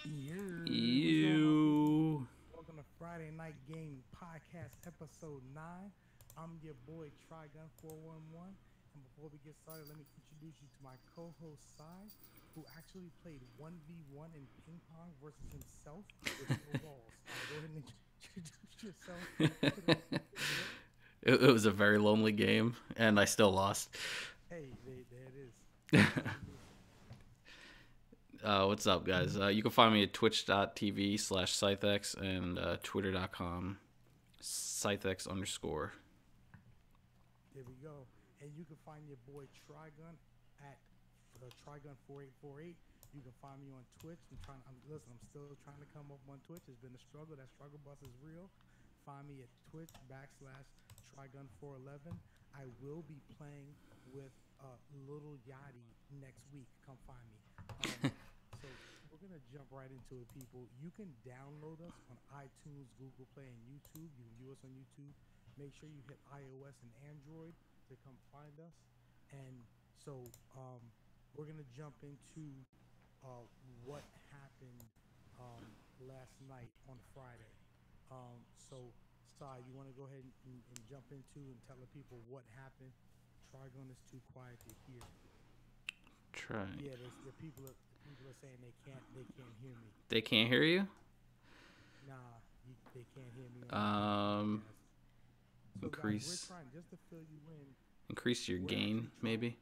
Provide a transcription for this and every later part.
What's going on, people? You. Welcome to Friday Night Game Podcast, Episode 9. I'm your boy, Trigun 411. And before we get started, let me introduce you to my co host, Sai, who actually played 1v1 in ping pong versus himself with no balls. Sai, go ahead and introduce yourself to the people. It was a very lonely game, and I still lost. Hey, there it is. Congratulations. What's up, guys? You can find me at twitch.tv/scythex and twitter.com scythex underscore. There we go. And you can find your boy Trigun at Trigun4848. You can find me on Twitch. I'm still trying to come up on Twitch. It's been a struggle. That struggle bus is real. Find me at Twitch /Trigun411. I will be playing with Little Yachty next week. Come find me. So we're gonna jump right into it, people. You can download us on iTunes, Google Play, and YouTube. You can view us on YouTube. Make sure you hit iOS and Android to come find us. And so we're gonna jump into uh, what happened last night on Friday. So, Sai, you want to go ahead and jump into and tell the people what happened? Trigon is too quiet to hear. Try. Yeah, the people are saying they can't hear me. They can't hear you? Nah, they can't hear me on the Um, podcast. So, guys, we're increase trying just to fill you in. increase your We're actually gain, trying. maybe?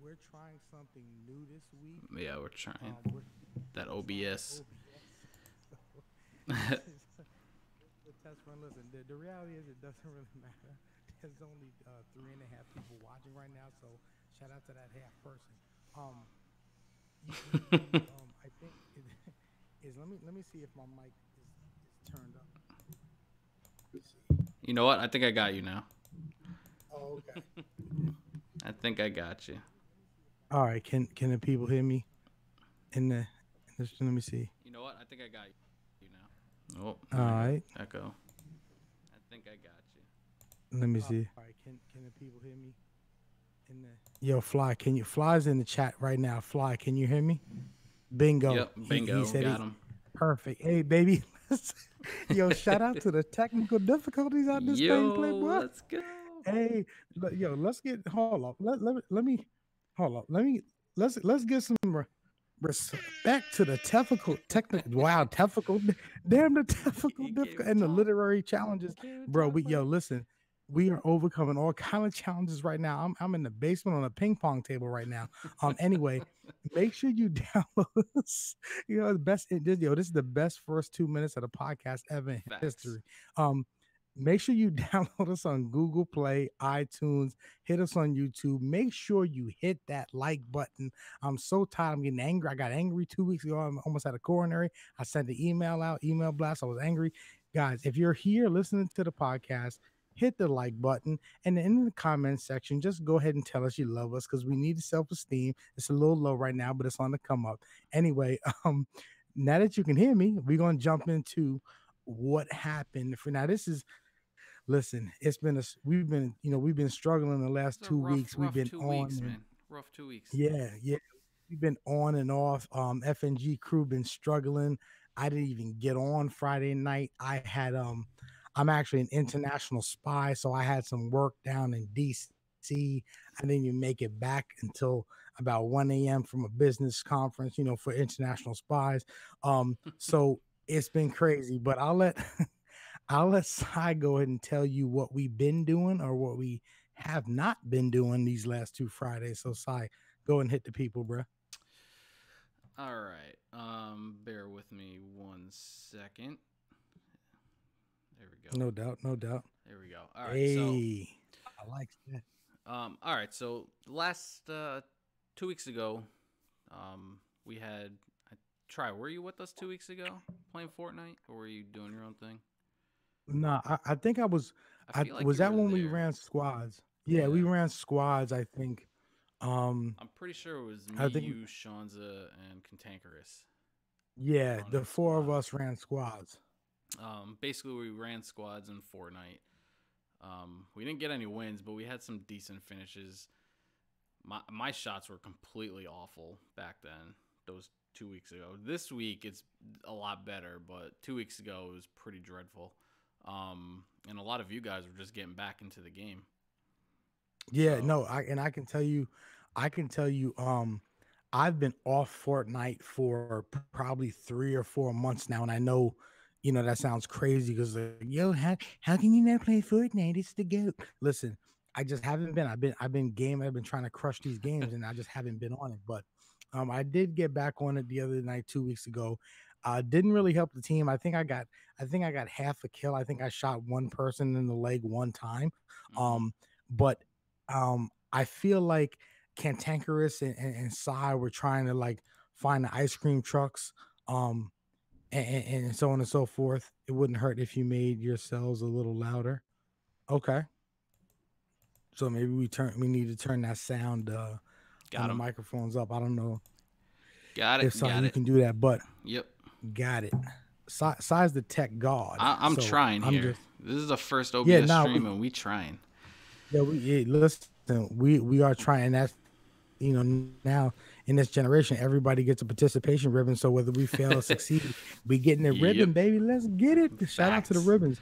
We're trying something new this week. Yeah, we're trying. We're That trying OBS. OBS. So this is the test run. Listen, the reality is it doesn't really matter. There's only 3.5 people watching right now, so shout out to that half person. Um, I think it is. Let me see if my mic is turned up. Let me see. You know what? I think I got you now. Oh, okay. I think I got you. All right. Can the people hear me? Let me see. You know what? I think I got you now. Oh, All now I got right. echo. I think I got you. Let me see. All right. Can the people hear me? Yo, Fly, can you Fly's in the chat right now? Fly, can you hear me? Bingo. Yep, He bingo. said Got he him. perfect. Hey baby. Yo, shout out to the technical difficulties on this thing, Yo, Playboy. let's go. Hey, yo, let's get hold up. Let me hold up. Let's get some respect to the technical damn the technical You can't difficult even and the talk. literary challenges, Can't even bro. talk, buddy. Listen, we are overcoming all kind of challenges right now. I'm in the basement on a ping pong table right now. Anyway, make sure you download this. The best. This is the best first 2 minutes of the podcast ever in Facts. history. Um, Make sure you download us on Google Play, iTunes, hit us on YouTube. Make sure you hit that like button. I'm so tired. I'm getting angry. I got angry 2 weeks ago. I almost had a coronary. I sent the email out, email blast. I was angry. Guys, if you're here listening to the podcast, hit the like button. And in the comment section, just go ahead and tell us you love us because we need self-esteem. It's a little low right now, but it's on the come up. Anyway, now that you can hear me, we're going to jump into what happened. For now, this is listen, it's been we've been struggling the last It's a 2 weeks. We've rough been 2 weeks, on and man. Rough 2 weeks. yeah, we've been on and off. FNG crew been struggling. I didn't even get on Friday night. I'm actually an international spy, so I had some work down in DC. I didn't even make it back until about 1 a.m. from a business conference, for international spies. So it's been crazy, but I'll let Sai go ahead and tell you what we've been doing or what we have not been doing these last 2 Fridays. So Sai, go and hit the people, bro. All right. Bear with me 1 second. There we go. No doubt, no doubt. There we go. All right. So, Hey, I like that. all right. So last 2 weeks ago, we had try. Were you with us 2 weeks ago playing Fortnite, or were you doing your own thing? No, I think I was. I I feel like was you that were when we there. ran squads. Yeah, we Yeah. ran squads. I think. I'm pretty sure it was me, I think. you, Seansa, and Cantankerous Yeah, running the a four of squad. us ran squads. Basically, we ran squads in Fortnite. We didn't get any wins, but we had some decent finishes. My shots were completely awful back then. Those 2 weeks ago. This week it's a lot better, but 2 weeks ago it was pretty dreadful. And a lot of you guys were just getting back into the game. Yeah, So no, I can tell you, I've been off Fortnite for probably 3 or 4 months now, and I know, that sounds crazy because like, yo, how can you not play Fortnite? It's the goat. Listen, I just haven't been. I've been trying to crush these games, and I just haven't been on it. But I did get back on it the other night 2 weeks ago. Didn't really help the team. I think I got half a kill. I think I shot one person in the leg one time. mm-hmm. But I feel like Cantankerous and Psy were trying to like find the ice cream trucks, and so on and so forth. It wouldn't hurt if you made yourselves a little louder. Okay, so maybe we need to turn that sound on Got the him. microphones up. I don't know Got if it. Psy Got you it. can do that, but Yep. got it. Psy's the tech god, I'm so trying I'm here. just This is the first yeah. OBS Now stream, and we trying. listen, we are trying. That's now in this generation, everybody gets a participation ribbon. So whether we fail or succeed, we getting a ribbon, Yep. baby. Let's get it. Shout out to the Facts. ribbons.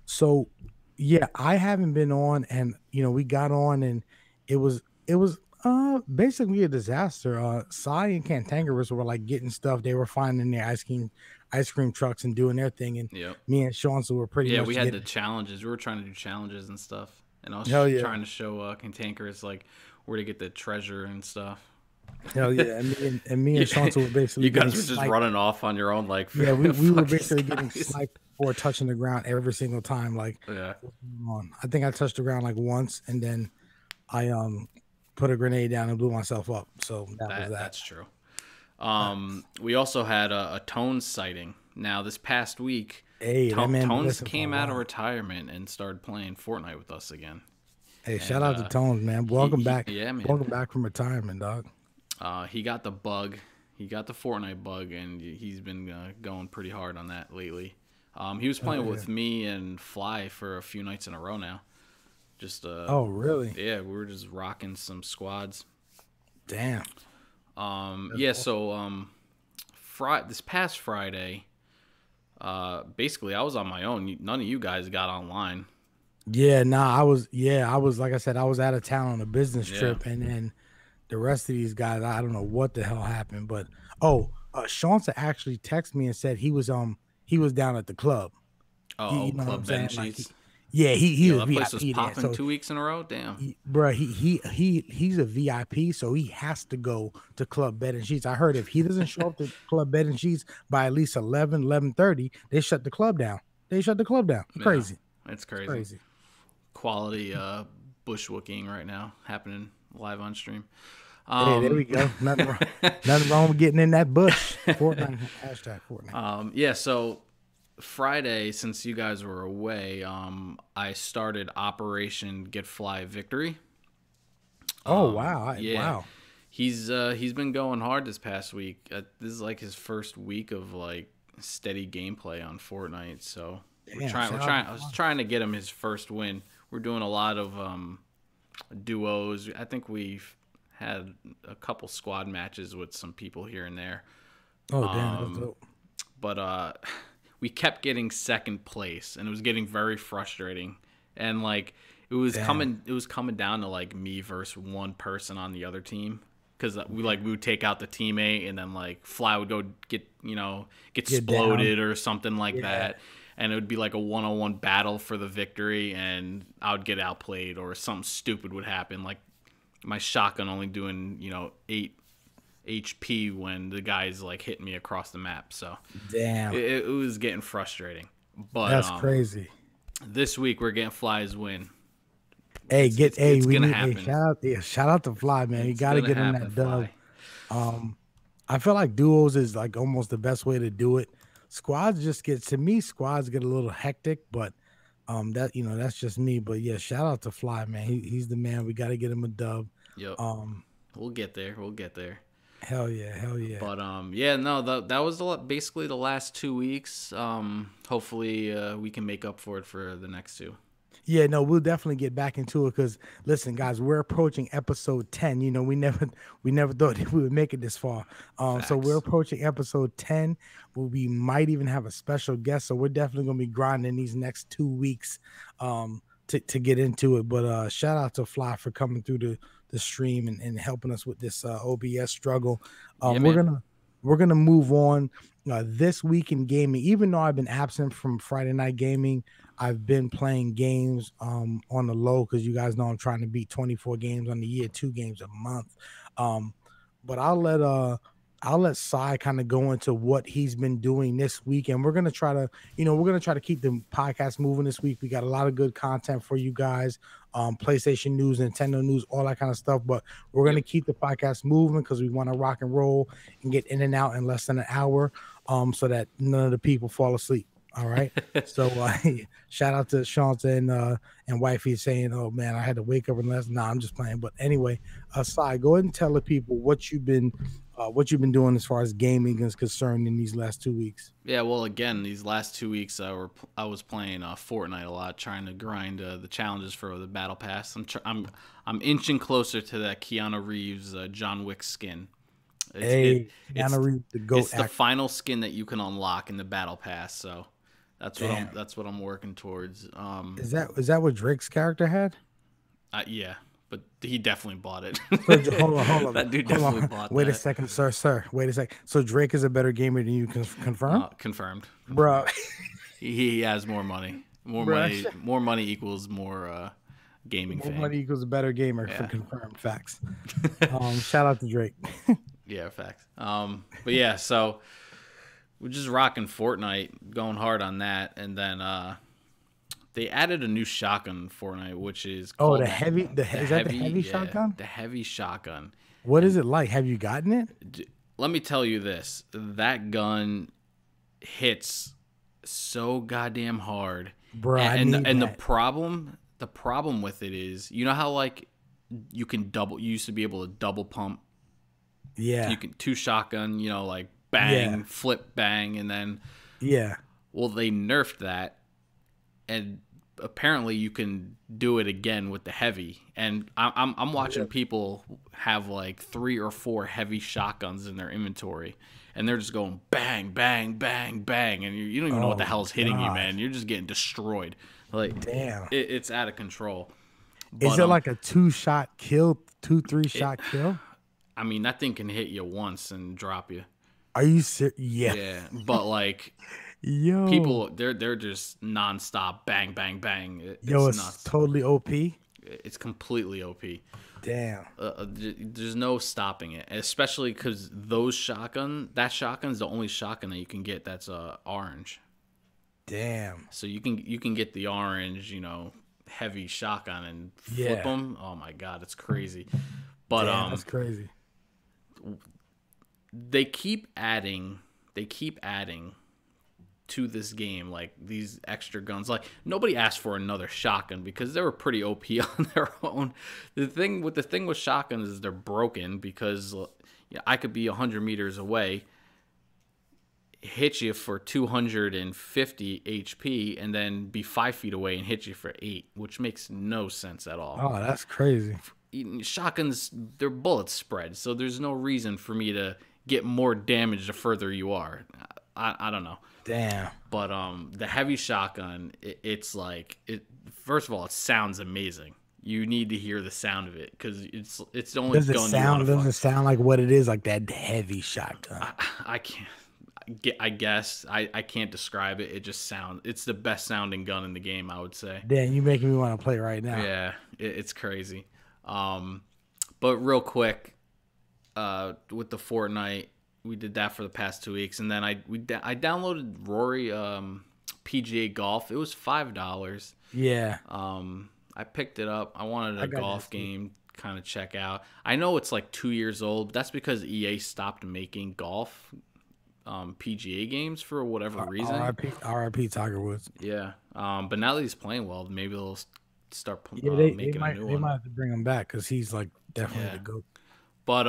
So yeah, I haven't been on, and we got on, and it was basically a disaster. Cy and Cantankerous were like getting stuff. They were finding their ice cream trucks and doing their thing, and Yep. me and Seansa were pretty Yeah, much we had the getting challenges. We were trying to do challenges and stuff, and I was hell yeah. trying to show Cantankerous like where to get the treasure and stuff. Hell yeah, and me and You, Seansa were basically you getting guys were just sniped. running off on your own, like Yeah, we were fuck these basically getting guys. sniped for touching the ground every single time. Like, Yeah, what's going on? I think I touched the ground like once, and then I put a grenade down and blew myself up. So that was that. that's true. Facts. We also had a Tones sighting. Now this past week, Hey, that man been Tones missing for a came out of while. retirement and started playing Fortnite with us again. Hey, shout And out to Tones, man. Welcome back. yeah, man. Welcome back from retirement, dog. He got the bug. He got the Fortnite bug, and he's been going pretty hard on that lately. He was playing with me and Fly for a few nights in a row now. Just Oh, really? yeah, we were just rocking some squads. Damn. Yeah, so this past Friday, basically I was on my own. None of you guys got online. Yeah, nah, I was like I said, I was out of town on a business Yeah. trip, and then the rest of these guys, I don't know what the hell happened, but Seansa actually texted me and said he was down at the club. Oh, You know what I'm Club Bed saying? and Like, Sheets. he Yo, was that place was VIP there. popping So 2 weeks in a row. Damn. bruh, he's a VIP, so he has to go to Club Bed and Sheets. I heard if he doesn't show up to Club Bed and Sheets by at least 11:30, they shut the club down. Yeah, Crazy. it's It's crazy. crazy. Quality bushwhacking right now happening live on stream. Hey, there we go. Nothing wrong with getting in that bush. Fortnite, hashtag Fortnite. Yeah, so Friday, since you guys were away, I started Operation Get Fly Victory. Oh wow. Yeah, Wow. he's been going hard this past week. This is like his first week of like steady gameplay on Fortnite. So Damn, shout out I to was Fly. trying to get him his first win. We're doing a lot of duos. I think we've had a couple squad matches with some people here and there. Oh damn, that's dope. But we kept getting second place, and it was getting very frustrating. And like it was coming down to like me versus one person on the other team, because we would take out the teammate, and then like Fly would go get Get exploded or something like Yeah. that, and it would be like a 1-on-1 battle for the victory, and I would get outplayed or something stupid would happen, like my shotgun only doing 8 HP when the guy's like hitting me across the map. So Damn. it was getting frustrating. But That's crazy. this week we're getting Fly's win. Hey, it's we gonna need happen. shout out to Fly, man. You It's gotta gonna get on happen, that dub. Fly. I feel like duos is like almost the best way to do it. Squads get a little hectic, but that's just me. But yeah, shout out to Fly, man. He's the man. We gotta get him a dub. Yep. Um, We'll get there. hell yeah. But yeah, no, that was basically the last 2 weeks. Hopefully we can make up for it for the next two. Yeah, no, we'll definitely get back into it because listen, guys, we're approaching episode 10. You know, we never thought we would make it this far. So we're Facts. approaching episode 10. Where we might even have a special guest. So we're definitely gonna be grinding these next 2 weeks to get into it. But shout out to Fly for coming through the stream and helping us with this OBS struggle. Yeah, We're man. gonna move on this week in gaming. Even though I've been absent from Friday night gaming, I've been playing games on the low because you guys know I'm trying to beat 24 games on the year, 2 games a month. But I'll let Sai kind of go into what he's been doing this week, and we're gonna try to keep the podcast moving this week. We got a lot of good content for you guys, PlayStation news, Nintendo news, all that kind of stuff. But we're gonna keep the podcast moving because we want to rock and roll and get in and out in less than an hour, so that none of the people fall asleep. All right. So shout out to Seansa and wifey saying, "Oh man, I had to wake up and last." Nah, I'm just playing. But anyway, Sai, go ahead and tell the people what you've been doing as far as gaming is concerned in these last 2 weeks. Yeah, well, again, these last 2 weeks, I was playing Fortnite a lot, trying to grind the challenges for the battle pass. I'm inching closer to that Keanu Reeves John Wick skin. Keanu Reeves, the GOAT. It's the final skin that you can unlock in the battle pass. So that's what I'm working towards. Is that what Drake's character had? Yeah, but he definitely bought it. Hold on. That dude definitely bought that. Wait a second, sir. Wait a second. So Drake is a better gamer than you can confirm? Confirmed. Bro. He has more money. More money equals more gaming more fame. money equals a better gamer for confirmed facts. Shout out to Drake. Yeah, facts. But yeah, so we're just rocking Fortnite, going hard on that, and then they added a new shotgun in Fortnite, which is called is that the heavy shotgun? The heavy shotgun. What is it like? Have you gotten it? Let me tell you this: that gun hits so goddamn hard, bro. And the problem with it is, you know how like you used to be able to double pump. Yeah. You can two shotgun, like bang, flip, bang, and then well, they nerfed that, and apparently you can do it again with the heavy. And I'm watching people have like 3 or 4 heavy shotguns in their inventory, and they're just going bang, bang, bang, bang, and you don't even know what the hell's hitting you, man. You're just getting destroyed. Like, damn, it's out of control. But, is it like a 2-shot kill, 2-3 shot kill? I mean, that thing can hit you once and drop you. Are you serious? Yeah, but like, people, they're just nonstop bang, bang, bang. It's nuts. Totally OP. It's completely OP. Damn. There's no stopping it, especially because that shotgun's the only shotgun that you can get that's orange. Damn. So you can get the orange, heavy shotgun and flip them. Oh my god, it's crazy. But that's crazy. They keep adding to this game, like these extra guns. Like, nobody asked for another shotgun because they were pretty OP on their own. The thing with shotguns is they're broken because I could be 100 meters away, hit you for 250 HP, and then be 5 feet away and hit you for 8, which makes no sense at all. Oh, that's crazy. Shotguns, their bullets spread, so there's no reason for me to get more damage the further you are. I don't know. Damn. But the heavy shotgun, it's like, first of all, it sounds amazing. You need to hear the sound of it because it's the only gun you want to find. Does it sound like what it is, like that heavy shotgun? I can't. I guess I can't describe it. It just sounds. It's the best sounding gun in the game, I would say. Damn, you making me want to play right now. Yeah, it's crazy. But real quick, with the Fortnite, we did that for the past 2 weeks, and then I downloaded Rory PGA Golf. It was $5. Yeah. I picked it up. I wanted a golf game kind of check out. I know it's like 2 years old, but that's because EA stopped making golf PGA games for whatever reason. RIP Tiger Woods. Yeah. But now that he's playing well, maybe they'll start making a new one. They might have to bring him back because he's like definitely the GOAT. But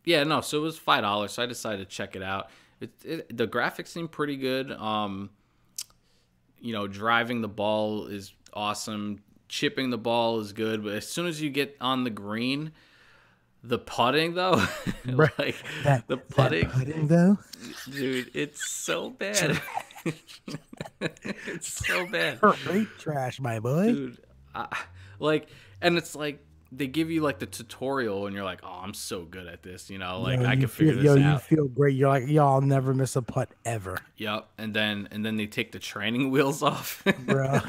yeah, no. So it was $5, so I decided to check it out. The graphics seem pretty good. driving the ball is awesome. Chipping the ball is good, but as soon as you get on the green, the putting though, Bruh, like that the that putting, putting though. dude, it's so bad. It's so bad, Straight trash, my boy. dude. I, like, and it's like they give you like the tutorial, and you're like, oh, I'm so good at this, like I can figure this You out. feel great. You're like, yo, I'll never miss a putt ever, Yep, and then they take the training wheels off. bro.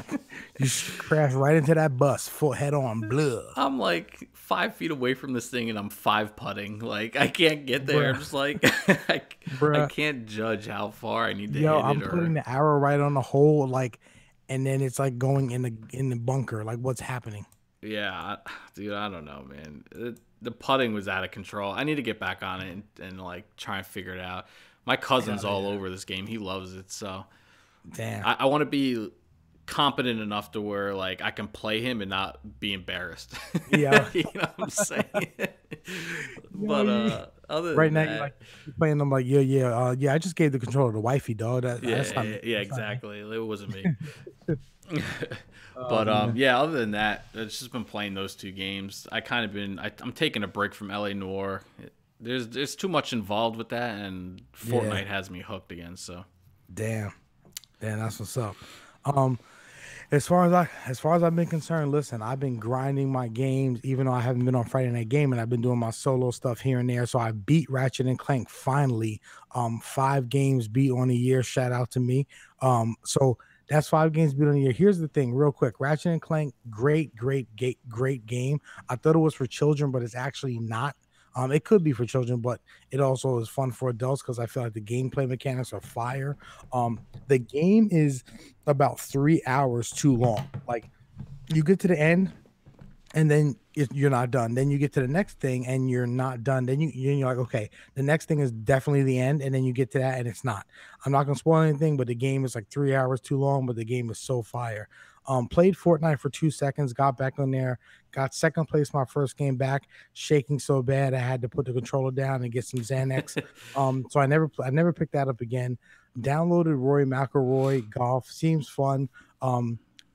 You crash right into that bus, full head on, blah, I'm like 5 feet away from this thing and I'm five putting. Like I can't get there. I'm bruh, just like I bruh. can't judge how far I need to Yo, hit I'm it putting or the arrow right on the hole, like, and then it's like going in the bunker. Like, what's happening? yeah, dude, I don't know, man. The putting was out of control. I need to get back on it and like try and figure it out. My cousin's Hell all yeah. over this game. He loves it. So Damn. I want to be competent enough to where like I can play him and not be embarrassed. Yeah. You know what I'm saying? Yo, But you, other right than now you're that, like you're playing them like yeah. I just gave the controller to wifey, dog. That's not yeah, me. yeah, That's not me. exactly. It wasn't me. Oh But man. yeah, other than that, I've just been playing those two games. I'm taking a break from LA Noire. There's too much involved with that, and Yeah. Fortnite has me hooked again. So Damn. Damn, that's what's up. Um, as far as I've been concerned, listen, I've been grinding my games, even though I haven't been on Friday Night Game, and I've been doing my solo stuff here and there. So I beat Ratchet and Clank finally. 5 games beat on a year. Shout out to me. So that's 5 games beat on a year. Here's the thing, real quick. Ratchet and Clank, great game. I thought it was for children, but it's actually not. It could be for children, but it also is fun for adults because I feel like the gameplay mechanics are fire. The game is about 3 hours too long. Like you get to the end and then you're not done. Then you get to the next thing and you're not done. Then you're like, okay, the next thing is definitely the end, and then you get to that and it's not. I'm not gonna spoil anything, but the game is like 3 hours too long. But the game is so fire. Played Fortnite for 2 seconds, got back on there, got second place my first game back, shaking so bad I had to put the controller down and get some Xanax. So I never picked that up again. Downloaded Roy McIlroy golf, seems fun.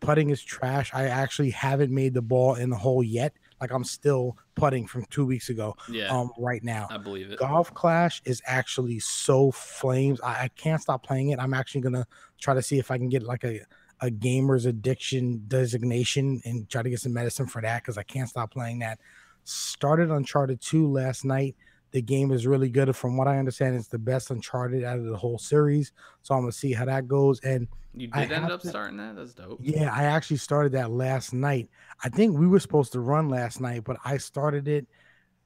Putting is trash. I actually haven't made the ball in the hole yet. Like I'm still putting from 2 weeks ago. yeah, Right now. I believe it. Golf Clash is actually so flames. I can't stop playing it. I'm actually gonna try to see if I can get like a gamer's addiction designation and try to get some medicine for that because I can't stop playing that. Started Uncharted 2 last night. The game is really good. From what I understand, it's the best Uncharted out of the whole series. So I'm gonna see how that goes. And You I did end have up to, starting that? That's dope. yeah, I actually started that last night. I think we were supposed to run last night, but I started it.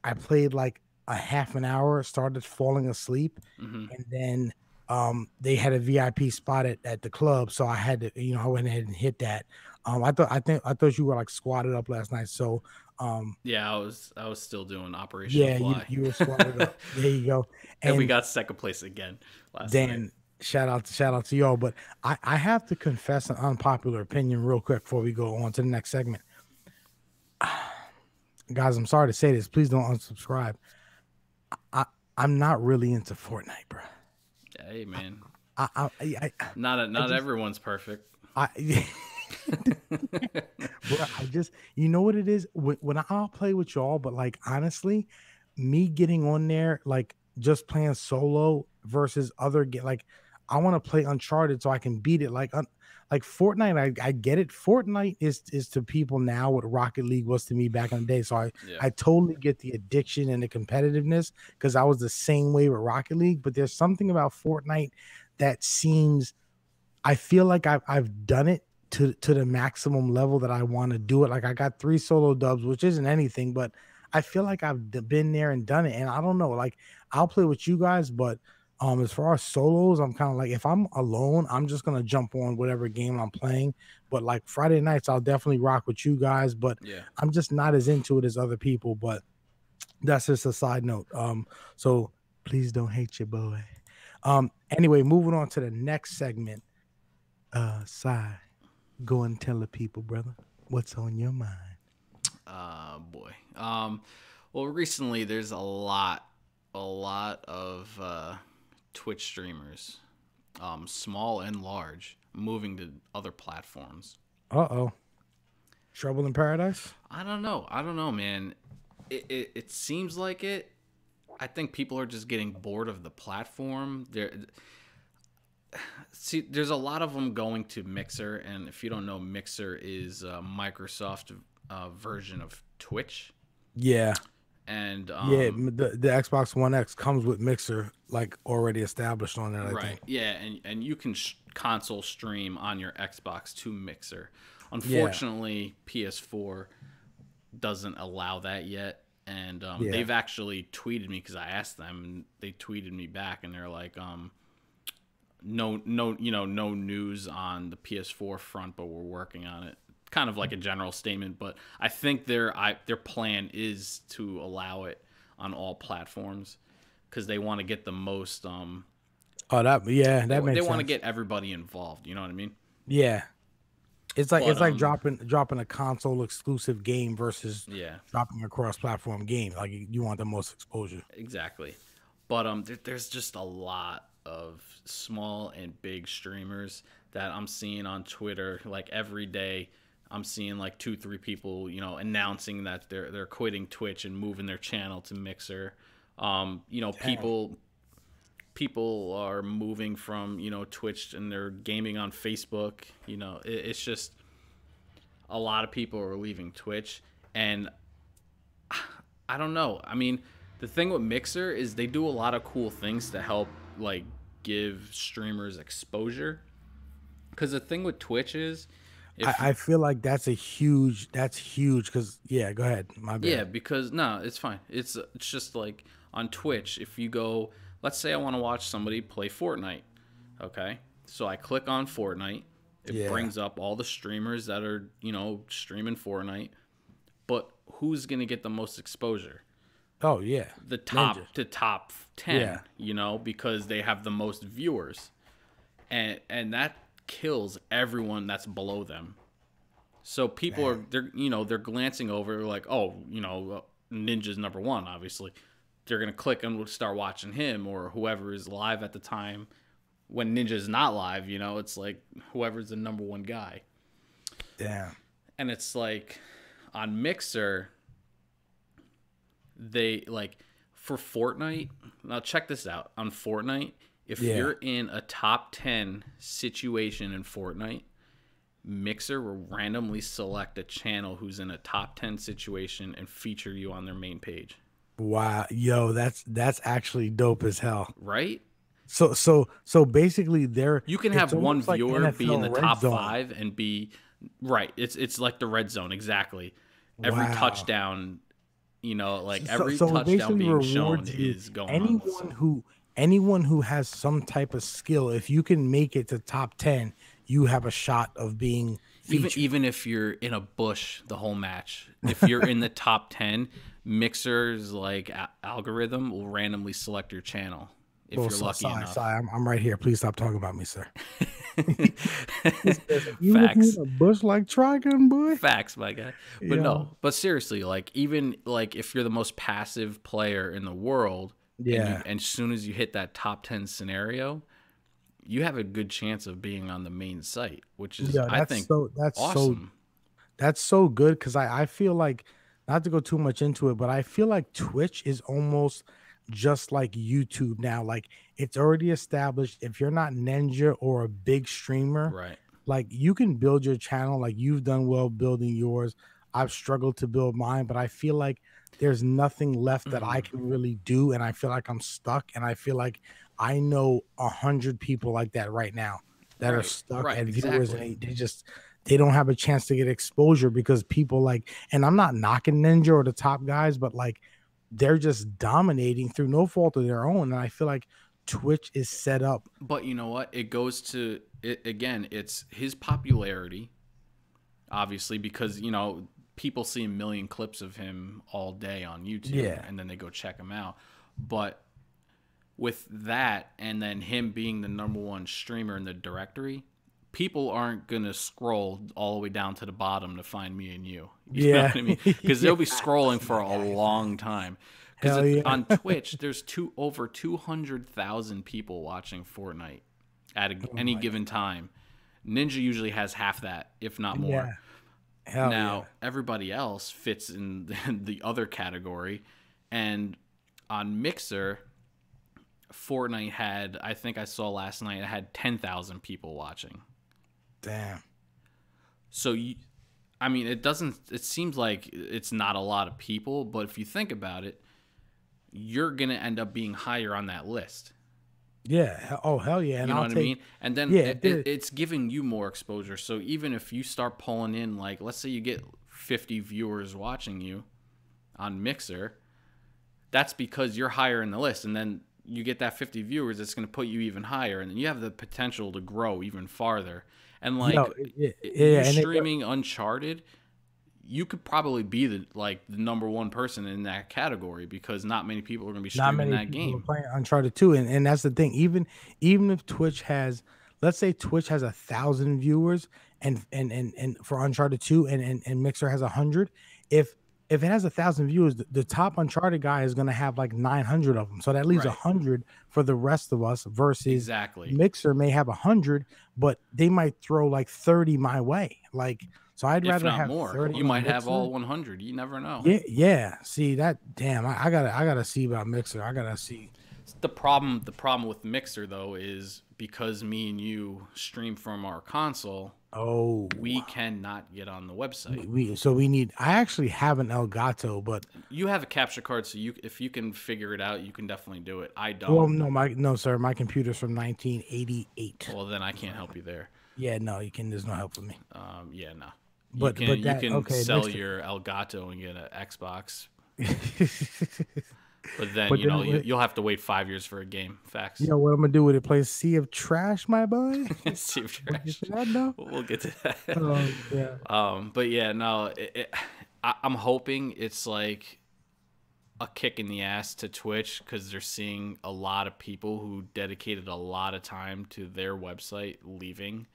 I played like a half an hour, started falling asleep, Hmm. and then they had a VIP spot at the club, so I had to, I went ahead and hit that. I thought you were like squatted up last night, so Yeah, I was still doing Operation yeah, Fly. you were squatted up. There you go. And we And got second place again last night. Dan, shout out to y'all. But I have to confess an unpopular opinion real quick before we go on to the next segment. Guys, I'm sorry to say this. Please don't unsubscribe. I I'm not really into Fortnite, bro. Hey man, I not just everyone's perfect. I bro, I just you know what it is when I'll play with y'all, but like honestly, me getting on there like just playing solo versus like I want to play Uncharted so I can beat it like Fortnite. I get it. Fortnite is to people now what Rocket League was to me back in the day. So Yeah. I totally get the addiction and the competitiveness because I was the same way with Rocket League. But there's something about Fortnite that seems I feel like I've done it to the maximum level that I want to do it. Like I got 3 solo dubs, which isn't anything, but I feel like I've been there and done it. And I don't know, like I'll play with you guys, but as far as solos, I'm kind of like if I'm alone, I'm just gonna jump on whatever game I'm playing. But like Friday nights, I'll definitely rock with you guys, but Yeah. I'm just not as into it as other people. But that's just a side note. So please don't hate your boy. Anyway, moving on to the next segment. Sai, go and tell the people, brother, what's on your mind. Boy. Well, recently there's a lot of Twitch streamers, small and large, moving to other platforms. Uh-oh. Trouble in Paradise? I don't know, man. It seems like it. I think people are just getting bored of the platform. There's a lot of them going to Mixer, and if you don't know, Mixer is a Microsoft version of Twitch. Yeah. And the Xbox One X comes with Mixer like already established on it, I think. Yeah, and you can console stream on your Xbox to Mixer. Unfortunately, PS4 doesn't allow that yet, and they've actually tweeted me because I asked them, and they tweeted me back, and they're like, no news on the PS4 front, but we're working on it. Kind of like a general statement, but I think their plan is to allow it on all platforms because they want to get the most. That makes sense. They want to get everybody involved. You know what I mean? Yeah. It's like dropping a console exclusive game versus dropping a cross platform game. Like you want the most exposure. Exactly. But there's just a lot of small and big streamers that I'm seeing on Twitter. Like every day, I'm seeing like 2-3 people, announcing that they're quitting Twitch and moving their channel to Mixer. People are moving from Twitch and they're gaming on Facebook. It's just a lot of people are leaving Twitch, and I don't know. I mean, the thing with Mixer is they do a lot of cool things to help like give streamers exposure. Because the thing with Twitch is, I feel like that's huge. Because go ahead. My bad. Yeah, because no, it's fine. It's just like on Twitch. If you go, let's say I want to watch somebody play Fortnite. Okay, so I click on Fortnite. It brings up all the streamers that are streaming Fortnite. But who's gonna get the most exposure? Oh yeah, the top 10. Because they have the most viewers, and that kills everyone that's below them. So people they're glancing over like, Ninja's number one, obviously. They're gonna click and start watching him or whoever is live at the time. When Ninja's not live, it's like whoever's the number one guy. Damn. And it's like on Mixer, they like for Fortnite. Now check this out. On Fortnite, if you're in a top 10 situation in Fortnite, Mixer will randomly select a channel who's in a top 10 situation and feature you on their main page. Wow, yo, that's actually dope as hell. Right? So basically you can have one viewer like be in the top zone. 5 and be right. It's like the red zone, exactly. Every touchdown, every touchdown being shown is going anyone who has some type of skill, if you can make it to top 10, you have a shot of being featured. Even if you're in a bush the whole match. If you're in the top 10, Mixer's like algorithm will randomly select your channel. If you're lucky enough. Sorry, I'm right here. Please stop talking about me, sir. Facts. A bush like Trigun, boy. Facts, my guy. But no. But seriously, like even like if you're the most passive player in the world, and as soon as you hit that top 10 scenario, you have a good chance of being on the main site, which is I think that's awesome. That's so good because I feel like, not to go too much into it, but I feel like Twitch is almost just like YouTube now. Like it's already established. If you're not Ninja or a big streamer, right, like you can build your channel. Like you've done well building yours. I've struggled to build mine, but I feel like there's nothing left that I can really do, and I feel like I'm stuck. And I feel like I know 100 people like that right now that are stuck at viewers, and they don't have a chance to get exposure because people like. And I'm not knocking Ninja or the top guys, but like, they're just dominating through no fault of their own. And I feel like Twitch is set up. But you know what? It goes to it again. It's his popularity, obviously, because people see a million clips of him all day on YouTube, and then they go check him out. But with that, and then him being the number one streamer in the directory, people aren't gonna scroll all the way down to the bottom to find me and you. You know what I mean? Because they'll be scrolling for a long time. Because on Twitch, there's over 200,000 people watching Fortnite at any given time. Ninja usually has half that, if not more. Yeah. Hell Now, everybody else fits in the other category. And on Mixer, Fortnite had, I think I saw last night, it had 10,000 people watching. Damn. So, I mean, it seems like it's not a lot of people, but if you think about it, you're going to end up being higher on that list. Yeah. Oh, hell yeah. And You know I'll what I take, mean? And then yeah, it's giving you more exposure. So even if you start pulling in, like, let's say you get 50 viewers watching you on Mixer, that's because you're higher in the list. And then you get that 50 viewers, it's going to put you even higher. And then you have the potential to grow even farther. And, like, you streaming Uncharted, you could probably be the number one person in that category because not many people are going to be streaming that game. Playing Uncharted 2, and that's the thing. Even if Twitch has, let's say Twitch has 1,000 viewers, and for Uncharted 2, and Mixer has 100, if it has 1,000 viewers, the top Uncharted guy is going to have like 900 of them. So that leaves 100 for the rest of us. Versus Mixer may have 100, but they might throw like 30 my way. Like. So I'd rather have more. 30. You might have all 100. You never know. Yeah. See that? Damn, I gotta see about Mixer. I gotta see. The problem with Mixer though is because me and you stream from our console. Oh, we cannot get on the website. We need. I actually have an Elgato, but you have a capture card, so if you can figure it out, you can definitely do it. I don't. Well, no, sir. My computer's from 1988. Well, then I can't help you there. Yeah, no, you can. There's no help for me. Yeah, no. But you can sell your Elgato and get an Xbox. But then you'll have to wait 5 years for a game. Facts. You know what I'm gonna do with it? Play Sea of Trash, my boy. Sea of Trash. We'll get to that. Yeah. But yeah, no. I'm hoping it's like a kick in the ass to Twitch because they're seeing a lot of people who dedicated a lot of time to their website leaving.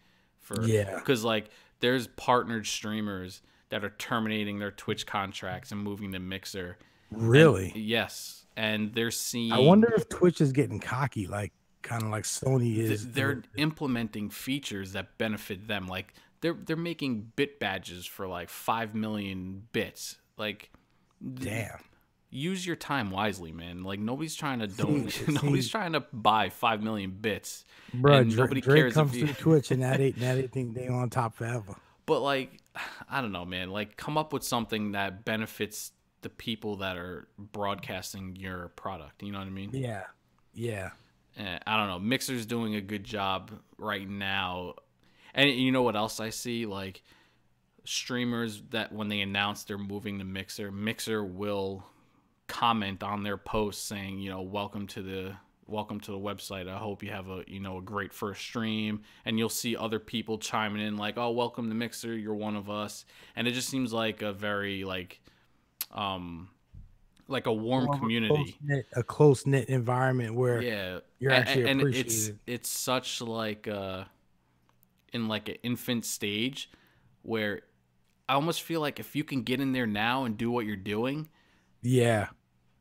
Because like there's partnered streamers that are terminating their Twitch contracts and moving to Mixer. Really? Yes. And they're seeing. I wonder if Twitch is getting cocky, like kind of like Sony is. They're implementing features that benefit them. Like they're making bit badges for like 5 million bits. Like, damn. Use your time wisely, man. Like nobody's trying to nobody's trying to buy 5 million bits. Bro, nobody cares comes to Twitch and that ain't thing they on top forever. But like, I don't know, man. Like, come up with something that benefits the people that are broadcasting your product. You know what I mean? Yeah. I don't know. Mixer's doing a good job right now. And you know what else I see? Like streamers that when they announce they're moving to Mixer will comment on their posts saying, welcome to the website. I hope you have a great first stream. And you'll see other people chiming in like, oh, welcome to Mixer. You're one of us. And it just seems like a very like a warm community, a close knit environment where you're actually appreciated. It's such like in like an infant stage where I almost feel like if you can get in there now and do what you're doing,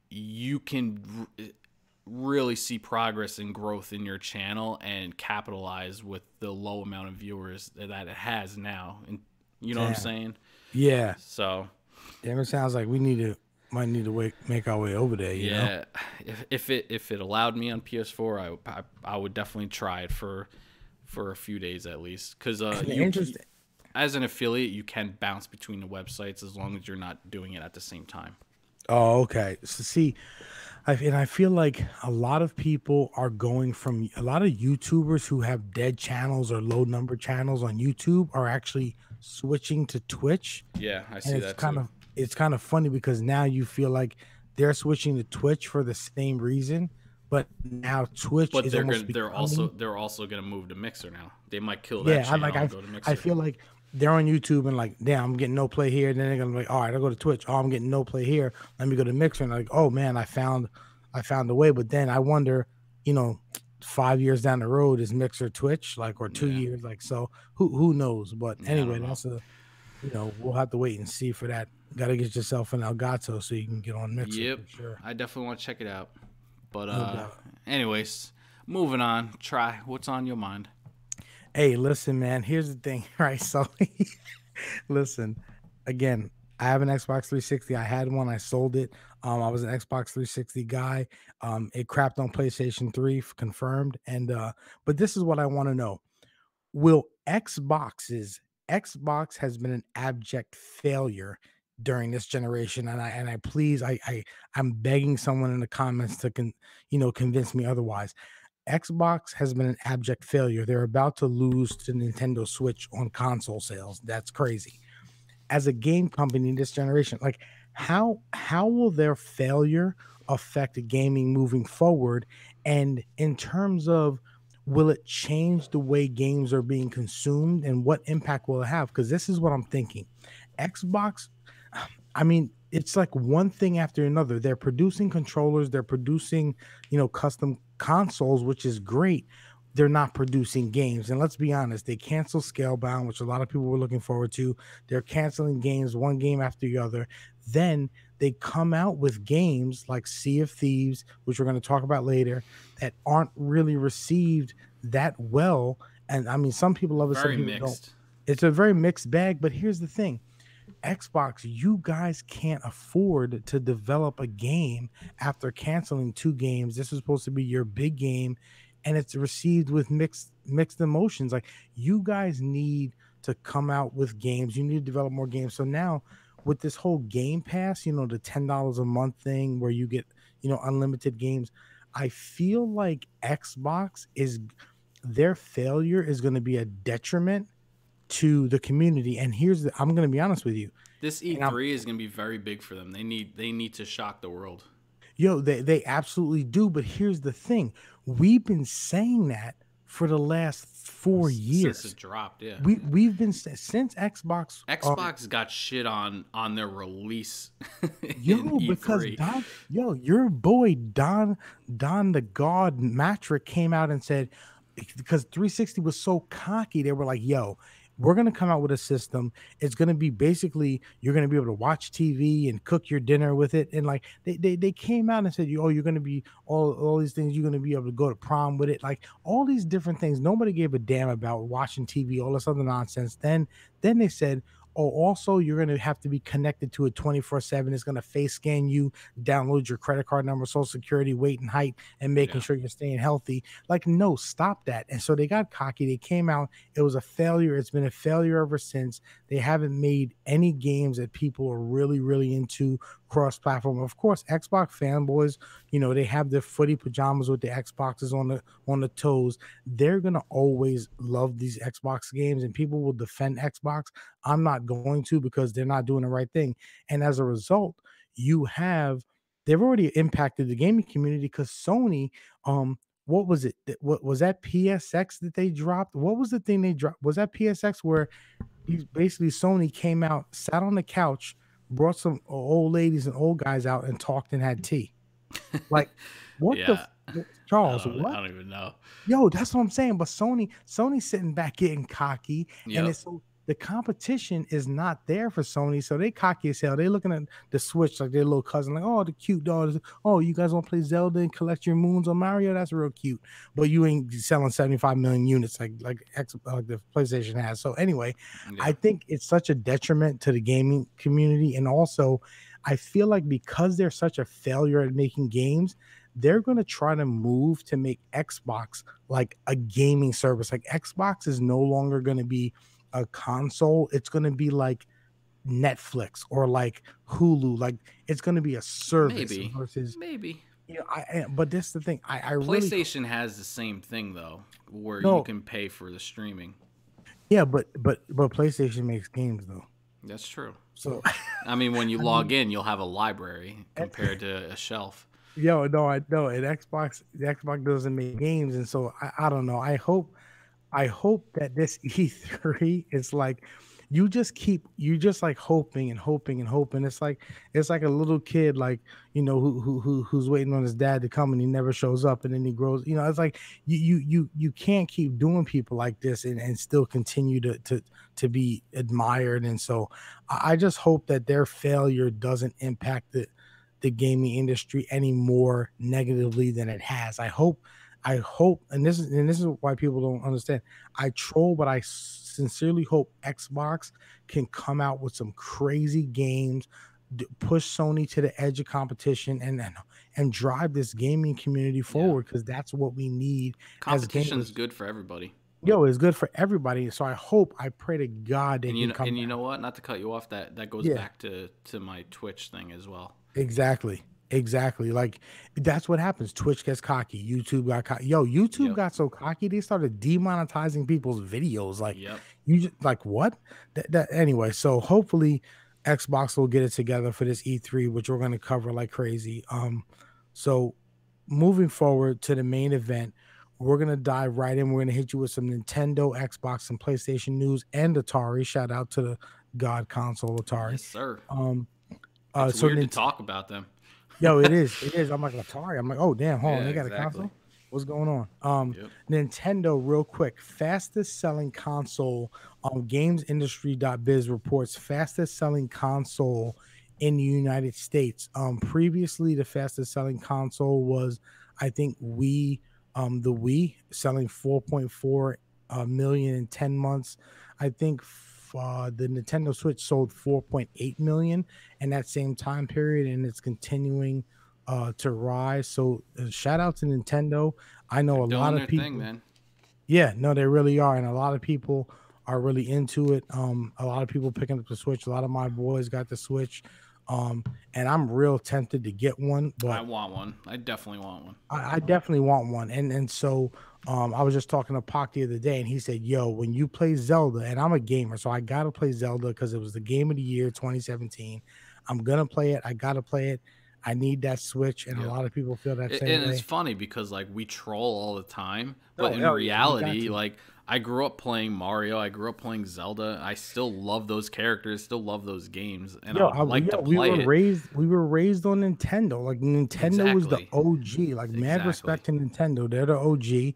you can really see progress and growth in your channel and capitalize with the low amount of viewers that it has now. And you know what I'm saying? Yeah. So, damn, it sounds like might need to make our way over there. You know? If it allowed me on PS4, I would definitely try it for a few days at least, because as an affiliate you can bounce between the websites as long as you're not doing it at the same time. Oh, okay. So see, I feel like a lot of people are going from a lot of YouTubers who have dead channels or low number channels on YouTube are actually switching to Twitch. Yeah, I see that too. It's kind of funny because now you feel like they're switching to Twitch for the same reason, but now Twitch is they're also going to move to Mixer now. They might kill that channel and go to Mixer. I feel like they're on YouTube and like, damn, I'm getting no play here. And then they're gonna be like, all right, I'll go to Twitch. Oh, I'm getting no play here. Let me go to Mixer. And like, oh man, I found a way. But then I wonder, 5 years down the road, is Mixer Twitch, like, or 2 years, like, so who knows? But anyway, that's we'll have to wait and see for that. Got to get yourself an Elgato so you can get on Mixer. Yep, for sure. I definitely want to check it out. But anyways, moving on. What's on your mind? Hey, listen, man. Here's the thing, right? So, listen, again, I have an Xbox 360. I had one. I sold it. I was an Xbox 360 guy. It crapped on PlayStation 3, confirmed. And but this is what I want to know. Will Xbox has been an abject failure during this generation, and I please I'm begging someone in the comments to convince me otherwise. Xbox has been an abject failure. They're about to lose to Nintendo Switch on console sales. That's crazy. As a game company in this generation, like how will their failure affect gaming moving forward? And in terms of, will it change the way games are being consumed, and what impact will it have? Because this is what I'm thinking. Xbox, I mean, it's like one thing after another. They're producing controllers, they're producing, custom consoles, which is great. They're not producing games. And let's be honest, they canceled Scalebound, which a lot of people were looking forward to. They're canceling games, one game after the other. Then they come out with games like Sea of Thieves, which we're going to talk about later, that aren't really received that well. And I mean, some people love it, some Very people don't. mixed. It's a very mixed bag. But here's the thing: Xbox, you guys can't afford to develop a game after canceling two games. This is supposed to be your big game, and it's received with mixed emotions. Like, you guys need to come out with games. You need to develop more games. So now with this whole Game Pass, the $10 a month thing where you get, unlimited games, I feel like Xbox is their failure is going to be a detriment to the community. And I'm going to be honest with you. This And I'm E3 is going to be very big for them. They need to shock the world. they absolutely do. But here's the thing: we've been saying that for the last 4 years. Since it dropped, yeah. We've been since Xbox. Xbox got shit on their release in Because E3. your boy Don the God Matrick came out and said, because 360 was so cocky, they were like, yo, we're going to come out with a system. It's going to be basically, you're going to be able to watch TV and cook your dinner with it. And like they came out and said, oh, you're going to be all these things. You're going to be able to go to prom with it. Like all these different things. Nobody gave a damn about watching TV, all this other nonsense. Then they said, oh, also, you're going to have to be connected to it 24/7. It's going to face scan you, download your credit card number, social security, weight and height, and making Yeah. sure you're staying healthy. Like, no, stop that. And so they got cocky. They came out. It was a failure. It's been a failure ever since. They haven't made any games that people are really, really into cross-platform. Of course, Xbox fanboys, they have their footy pajamas with the Xboxes on the toes. They're gonna always love these Xbox games, and people will defend Xbox. I'm not going to, because they're not doing the right thing. And as a result, they've already impacted the gaming community, because Sony, what was it? What was that, PSX that they dropped? What was the thing they dropped? Was that PSX where basically Sony came out, sat on the couch, brought some old ladies and old guys out and talked and had tea? Like, what Yeah. Charles, I what? don't even know. Yo, that's what I'm saying. But Sony's sitting back getting cocky, and Yep. it's so the competition is not there for Sony, so they cocky as hell. They looking at the Switch like their little cousin, like, oh, the cute daughters. Oh, you guys want to play Zelda and collect your moons on Mario? That's real cute. But you ain't selling 75 million units like the PlayStation has. So anyway, Yeah. I think it's such a detriment to the gaming community, and also I feel like because they're such a failure at making games, they're going to try to move to make Xbox like a gaming service. Like, Xbox is no longer going to be a console. It's going to be like Netflix or like Hulu. Like, it's going to be a service Maybe. versus, Maybe. but this is the thing. I really, PlayStation has the same thing though, where No. you can pay for the streaming. yeah, but PlayStation makes games though. That's true. So I mean, when you log in, you'll have a library compared to a shelf. no, I know. And the Xbox doesn't make games, and so I don't know. I hope that this E3 is like, you just like hoping and hoping and hoping. It's like a little kid, like, who's waiting on his dad to come and he never shows up, and then he grows. It's like you can't keep doing people like this and still continue to be admired. And so I just hope that their failure doesn't impact the gaming industry any more negatively than it has. I hope I hope, and this is why people don't understand. I troll, but I sincerely hope Xbox can come out with some crazy games, push Sony to the edge of competition, and drive this gaming community forward, because that's what we need as Competition's gamers. good for everybody. Yo, it's good for everybody. So I pray to God they can come. And you know what? Not to cut you off, that goes Yeah, back to my Twitch thing as well. exactly. Exactly. Like, that's what happens. Twitch gets cocky. YouTube got cocky. Yo, YouTube Yep. got so cocky they started demonetizing people's videos. Like, Yep. you just like what? Anyway, so hopefully Xbox will get it together for this E3, which we're gonna cover like crazy. So moving forward to the main event, we're gonna dive right in. We're gonna hit you with some Nintendo, Xbox, and PlayStation news and Atari. Shout out to the God console Atari. Yes, sir. It's weird to talk about them. Yo, it is. It is. I'm like, Atari. I'm like, oh damn, hold on, Yeah, they got a exactly. console. What's going on? Yep. Nintendo, real quick, fastest selling console. GamesIndustry.biz reports fastest selling console in the United States. Previously, the fastest selling console was, I think, the Wii, selling 4.4 million in 10 months. I think the Nintendo Switch sold 4.8 million in that same time period, and it's continuing to rise. So shout out to Nintendo. I know a lot of people. Thing, man. Yeah, no, they really are, and a lot of people are really into it. A lot of people picking up the Switch. A lot of my boys got the Switch, and I'm real tempted to get one. But I want one. I definitely want one. I definitely want one, and so I was just talking to Pac the other day, and he said, "Yo, when you play Zelda," and I'm a gamer, so I gotta play Zelda because it was the game of the year 2017. I'm gonna play it. I gotta play it. I need that Switch, and a lot of people feel that same way. And it's funny because like we troll all the time, but in reality, like I grew up playing Mario, I grew up playing Zelda. I still love those characters, still love those games, and I like to play it. We were raised on Nintendo. Like Nintendo was the OG. Like mad respect to Nintendo. They're the OG.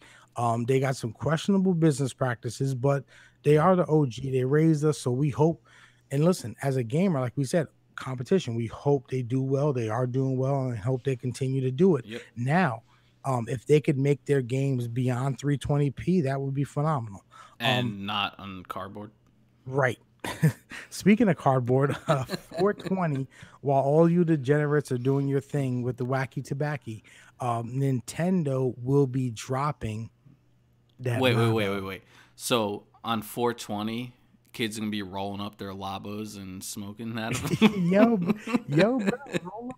They got some questionable business practices, but they are the OG. They raised us, so we hope. And listen, as a gamer, like we said, competition, we hope they do well. They are doing well, and hope they continue to do it. Yep. Now, if they could make their games beyond 320p, that would be phenomenal. And not on cardboard. Right. Speaking of cardboard, 420, while all you degenerates are doing your thing with the wacky tobacco, Nintendo will be dropping that. Wait. So on 420, kids are gonna be rolling up their labos and smoking that. yo, bro,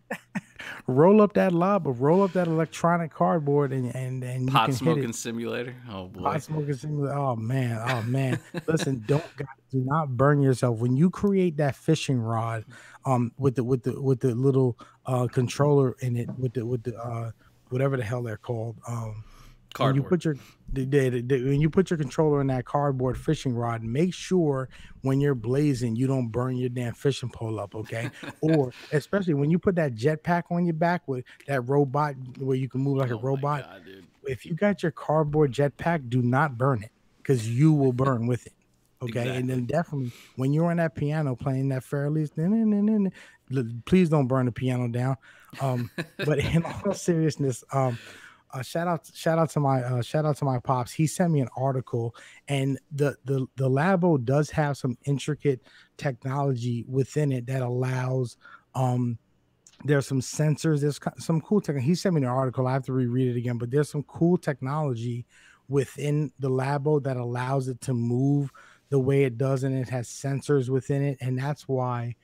roll up that lava, roll up that electronic cardboard, and pot you can smoking hit it. simulator. Oh boy, pot smoking simulator. Oh man. Listen, do not burn yourself when you create that fishing rod, with the little controller in it, with the whatever the hell they're called. When you put your when you put your controller in that cardboard fishing rod, make sure when you're blazing you don't burn your damn fishing pole up, okay? Or especially when you put that jetpack on your back with that robot where you can move like a robot. God, dude. If you got your cardboard jetpack, do not burn it, because you will burn with it. Okay, exactly. And then definitely when you're on that piano playing that Fairleys, please don't burn the piano down. But in all seriousness, shout out to my pops. He sent me an article, and the Labo does have some intricate technology within it that allows there's some sensors, there's some cool technology. He sent me an article, I have to reread it again, but there's some cool technology within the Labo that allows it to move the way it does, and it has sensors within it, and that's why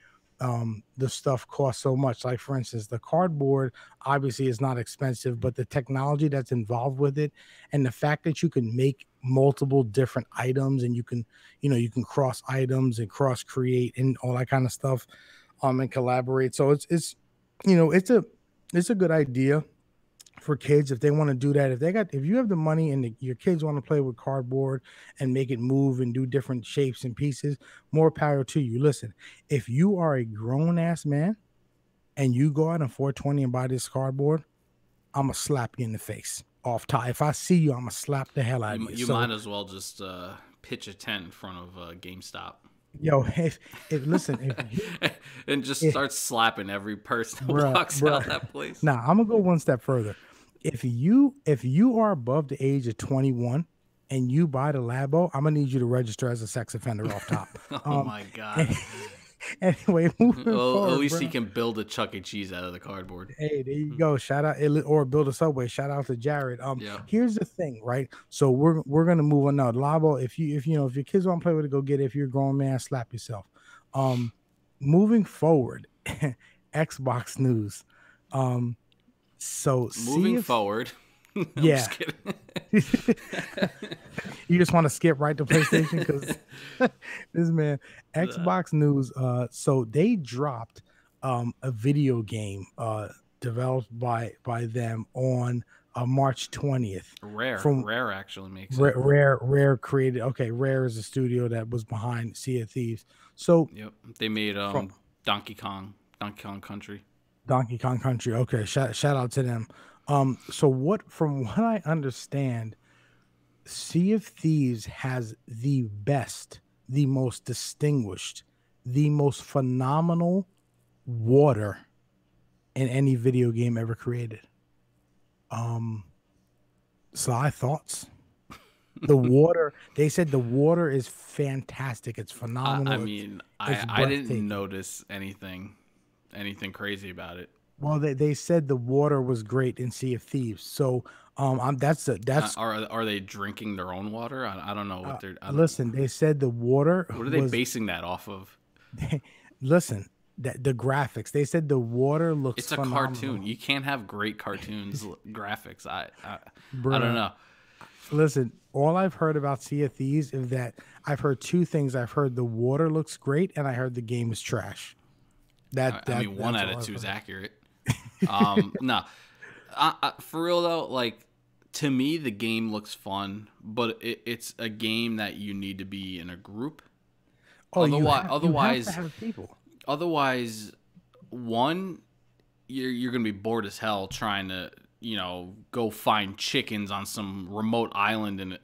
the stuff costs so much. Like, for instance, the cardboard obviously is not expensive, but the technology that's involved with it, and the fact that you can make multiple different items, and you can cross items and cross create and all that kind of stuff, and collaborate. So it's a good idea for kids if they want to do that. If you have the money and your kids want to play with cardboard and make it move and do different shapes and pieces, more power to you. Listen, if you are a grown ass man and you go out on 420 and buy this cardboard, I'm gonna slap you in the face off top. If I see you, I'm gonna slap the hell out of you. You might as well just pitch a tent in front of GameStop. Yo, listen, and just start slapping every person who walks out that place. Nah, I'm gonna go one step further. if you are above the age of 21 and you buy the Labo, I'm gonna need you to register as a sex offender off top. Oh Um, my god. anyway, moving Well, at forward, least he bro. can build a Chuck E. Cheese out of the cardboard. Hey, there you go. Shout out or build a subway. Shout out to Jared. Yep. Here's the thing, right? So we're gonna move on now. Labo, if your kids want to play with it, go get it. If you're a grown man, slap yourself. Um, moving forward, Xbox news. Um, so see Moving if forward. I'm yeah, just kidding. you just want to skip right to PlayStation because this man Uh, Xbox news. So they dropped a video game developed by them on March 20th from Rare actually makes it. Rare created. Okay, Rare is a studio that was behind Sea of Thieves. So Yep. They made from Donkey Kong Country. Donkey Kong Country. Okay, shout out to them. So from what I understand, Sea of Thieves has the best, the most distinguished, the most phenomenal water in any video game ever created. Um, Sly thoughts. The water, they said the water is fantastic. It's I phenomenal. mean, It's I didn't breathtaking. notice anything crazy about it. Well, they said the water was great in Sea of Thieves. So that's Are they drinking their own water? I don't know what they're. I don't, listen, they said the water what are they was basing that off of? listen, that the graphics. They said the water looks It's a phenomenal. cartoon. You can't have great cartoons graphics. I don't Bruh. know. Listen, all I've heard about Sea of Thieves is that I've heard two things. I've heard the water looks great, and I heard the game is trash. I mean, one That's out all of I've two is heard. accurate. No, for real though, like to me, the game looks fun, but it's a game that you need to be in a group. Oh, you have to Otherwise, have people. otherwise, one, you're gonna be bored as hell trying to go find chickens on some remote island in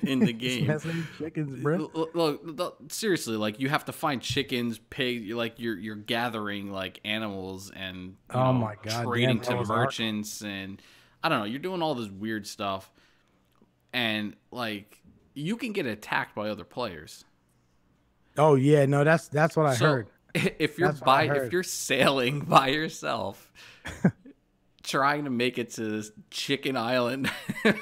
in the game. Messing chickens, bro. Look, seriously, like you have to find chickens, pig. Like you're gathering like animals and Oh my god, trading damn to Noah's Ark. merchants, and I don't know. You're doing all this weird stuff, and like you can get attacked by other players. Oh yeah, no, that's what I So heard. if That's what I if heard. you're sailing by yourself, trying to make it to this chicken island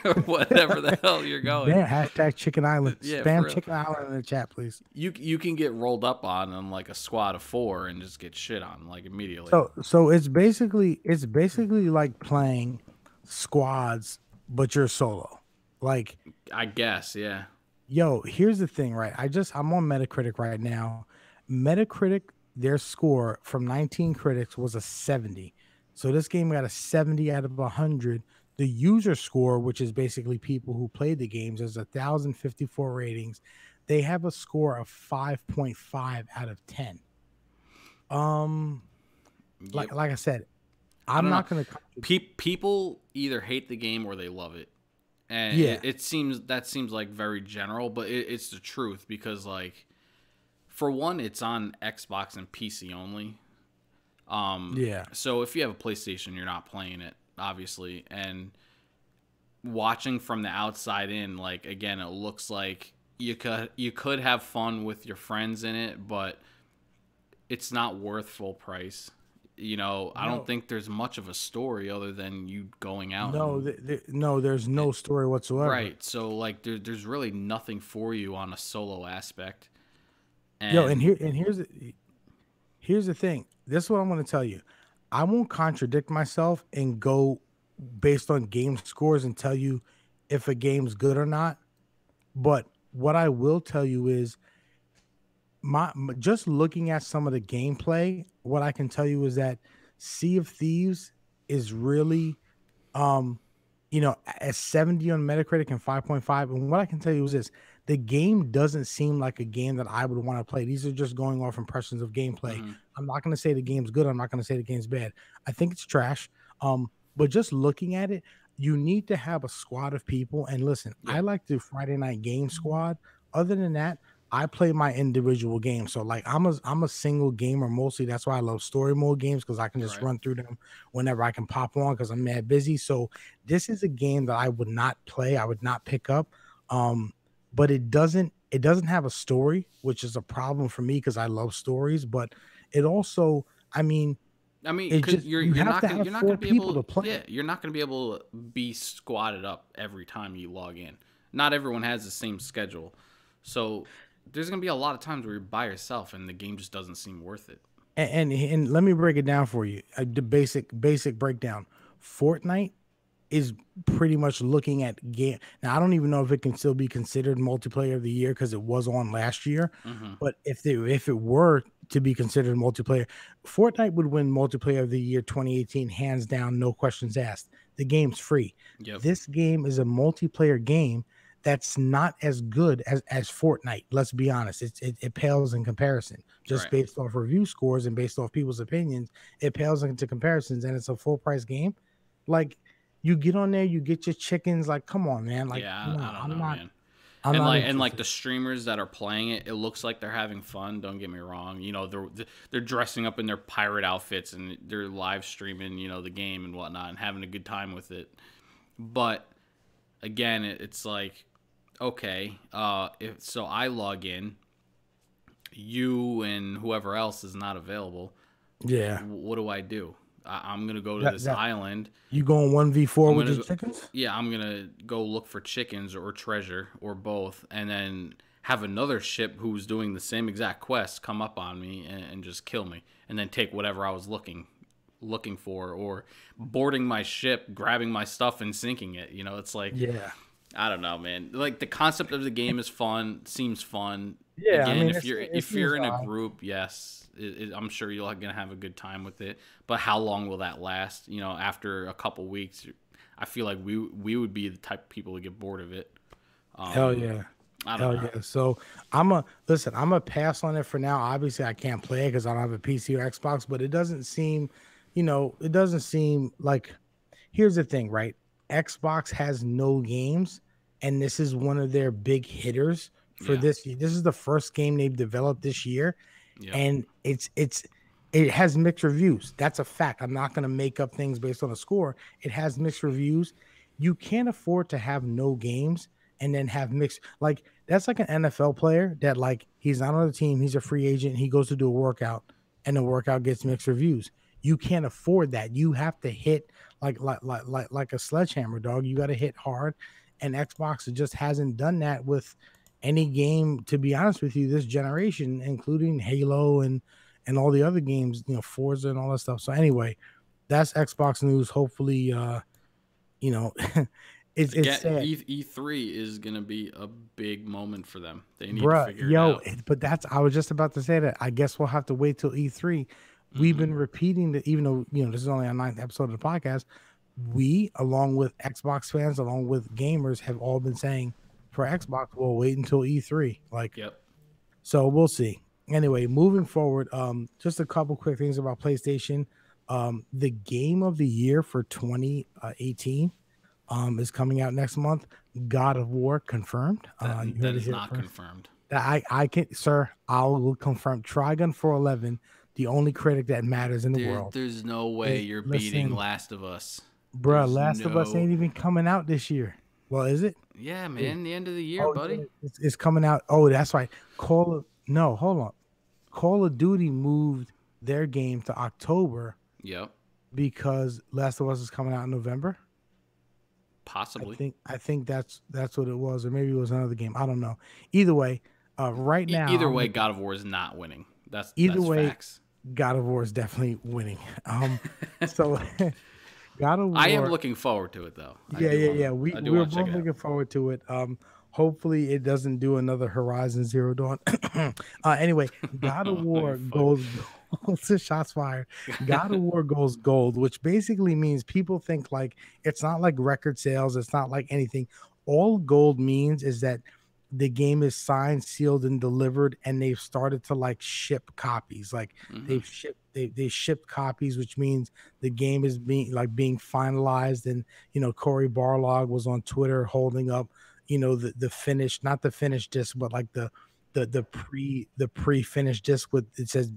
or whatever the hell you're going. Yeah, hashtag Chicken Island. Yeah, for Spam real. Chicken Island in the chat, please. You can get rolled up on like a squad of 4 and just get shit on like immediately. So it's basically like playing squads, but you're solo. Like, I guess, yeah. yo, here's the thing, right? I'm on Metacritic right now. Metacritic, their score from 19 critics was a 70. So this game got a 70 out of 100. The user score, which is basically people who played the games, is 1,054 ratings. They have a score of 5.5 out of 10. Um, Yep. like I said, I I'm don't know. not gonna. People either hate the game or they love it. And Yeah, it seems like very general, but it's the truth because like for one, it's on Xbox and PC only. yeah. So if you have a PlayStation, you're not playing it, obviously. And watching from the outside in, like again, it looks like you could have fun with your friends in it, but it's not worth full price. I don't No, think there's much of a story other than you going out no, and no. There's no story whatsoever. right. So like there's really nothing for you on a solo aspect. Yo, and And here's the thing. This is what I'm gonna tell you. I won't contradict myself and go based on game scores and tell you if a game's good or not. But what I will tell you is just looking at some of the gameplay, what I can tell you is that Sea of Thieves is really at 70 on Metacritic and 5.5. And what I can tell you is this: the game doesn't seem like a game that I would want to play. These are just going off impressions of gameplay. mhm, I'm not going to say the game's good. I'm not going to say the game's bad. I think it's trash. But just looking at it, you need to have a squad of people. And listen, I yep. like the Friday night game squad. Other than that, I play my individual games. So like I'm a single gamer mostly. That's why I love story mode games because I can just Right. run through them whenever I can pop on because I'm mad busy. So this is a game that I would not play. I would not pick up. Um, but it doesn't have a story, which is a problem for me because I love stories. But it also, I mean, I mean, it because just you have to have you're not gonna four be people able, to play yeah, it. you're not gonna be able to be squatted up every time you log in. Not everyone has the same schedule, so there's gonna be a lot of times where you're by yourself and the game just doesn't seem worth it. And let me break it down for you. The basic breakdown. Fortnite is pretty much looking at game. Now I don't even know if it can still be considered multiplayer of the year because it was on last year. Hmm. But if it were to be considered multiplayer, Fortnite would win multiplayer of the year 2018 hands down, no questions asked. The game's free. Yep. This game is a multiplayer game that's not as good as Fortnite. Let's be honest. It pales in comparison. Just Right. based off review scores and based off people's opinions, it pales into comparisons and it's a full price game. Like you get on there, you get your chickens. Like, come on, man. Like, Yeah, no, I don't know, man. I'm not And like interested. the streamers that are playing it, it looks like they're having fun. Don't get me wrong. You know, they're dressing up in their pirate outfits and they're live streaming, you know, the game and whatnot and having a good time with it. But again, it's like, okay, if so, I log in, you and whoever else is not available. Yeah, What do I do? I'm gonna go to that this that island. you going 1v4 I'm with gonna your go, chickens? yeah, I'm gonna go look for chickens or treasure or both, and then have another ship who's doing the same exact quest come up on me and just kill me, and then take whatever I was looking for, or boarding my ship, grabbing my stuff and sinking it. You know, it's like, Yeah, I don't know, man. Like the concept of the game is fun, seems fun. yeah. I Again, mean, if it seems you're in a alright. group, yes, I'm sure you're gonna have a good time with it. But how long will that last? You know, after a couple weeks, I feel like we would be the type of people to get bored of it. Hell Um, yeah. I don't Hell know. yeah. So I'm a pass on it for now. Obviously, I can't play it because I don't have a PC or Xbox, but it doesn't seem, it doesn't seem like here's the thing, right? Xbox has no games, and this is one of their big hitters for Yeah. this year. This is the first game they've developed this year, Yep. and it has mixed reviews. That's a fact. I'm not going to make up things based on a score. It has mixed reviews. You can't afford to have no games and then have mixed, like that's like an NFL player that like he's not on the team, he's a free agent, he goes to do a workout and the workout gets mixed reviews. You can't afford that. You have to hit like a sledgehammer, dog. You got to hit hard, and Xbox just hasn't done that with any game, to be honest with you, this generation, including Halo and all the other games, Forza and all that stuff. So anyway, that's Xbox news. Hopefully, you know, it's Again, sad, E3 is gonna be a big moment for them. They need to bruh. figure it Yo, out. but I was just about to say that. I guess we'll have to wait till E3. We've Hmm. been repeating that, even though this is only our ninth episode of the podcast. We, along with Xbox fans, along with gamers, have all been saying for Xbox, we'll wait until E3. Like, Yep. so we'll see. Anyway, moving forward, just a couple quick things about PlayStation. The game of the year for 2018 is coming out next month. God of War confirmed. You That heard it is here not first. confirmed. I can, sir, I will confirm. Trigun for 11, the only critic that matters in the world. There's no way you're beating Listen, Last of Us. bruh, There's Last of Us no. ain't even coming out this year. Well, is it? Yeah, Is- man. The end of the year, Oh yeah, buddy. it's coming out. Oh, that's right. No, hold on. Call of Duty moved their game to October Yep. because Last of Us is coming out in November. Possibly. I think that's what it was, or maybe it was another game. I don't know. Either way, right now, Either way, God of War is not winning. either That's way, facts. God of War is definitely winning. So God of I am War. looking forward to it though. Yeah. I do We're want to check both it out. looking forward to it. Hopefully it doesn't do another Horizon Zero Dawn. Anyway, God of War Fuck. goes gold. Shots fired. God of War goes gold, which basically means people think like it's not like record sales. It's not like anything. All gold means is that the game is signed, sealed, and delivered, and they've started to like ship copies. Like Hmm. they shipped copies, which means the game is being finalized. And Corey Barlog was on Twitter holding up, the finished, not the finished disc, but like the pre-finished disc with it says,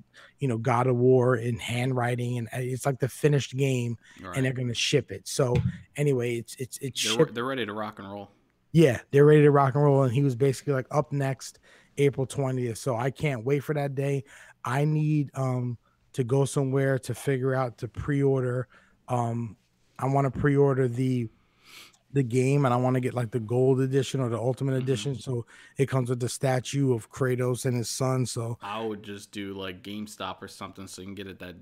God of War in handwriting, and it's like the finished game, and Right. they're gonna ship it. So anyway, it's shipped. They're ready to rock and roll. Yeah, they're ready to rock and roll, and he was basically like up next April 20th. So I can't wait for that day. I need to go somewhere to figure out to pre-order. I want to pre-order the game, and I want to get like the gold edition or the ultimate edition. So it comes with the statue of Kratos and his son. So I would just do like GameStop or something so you can get it that.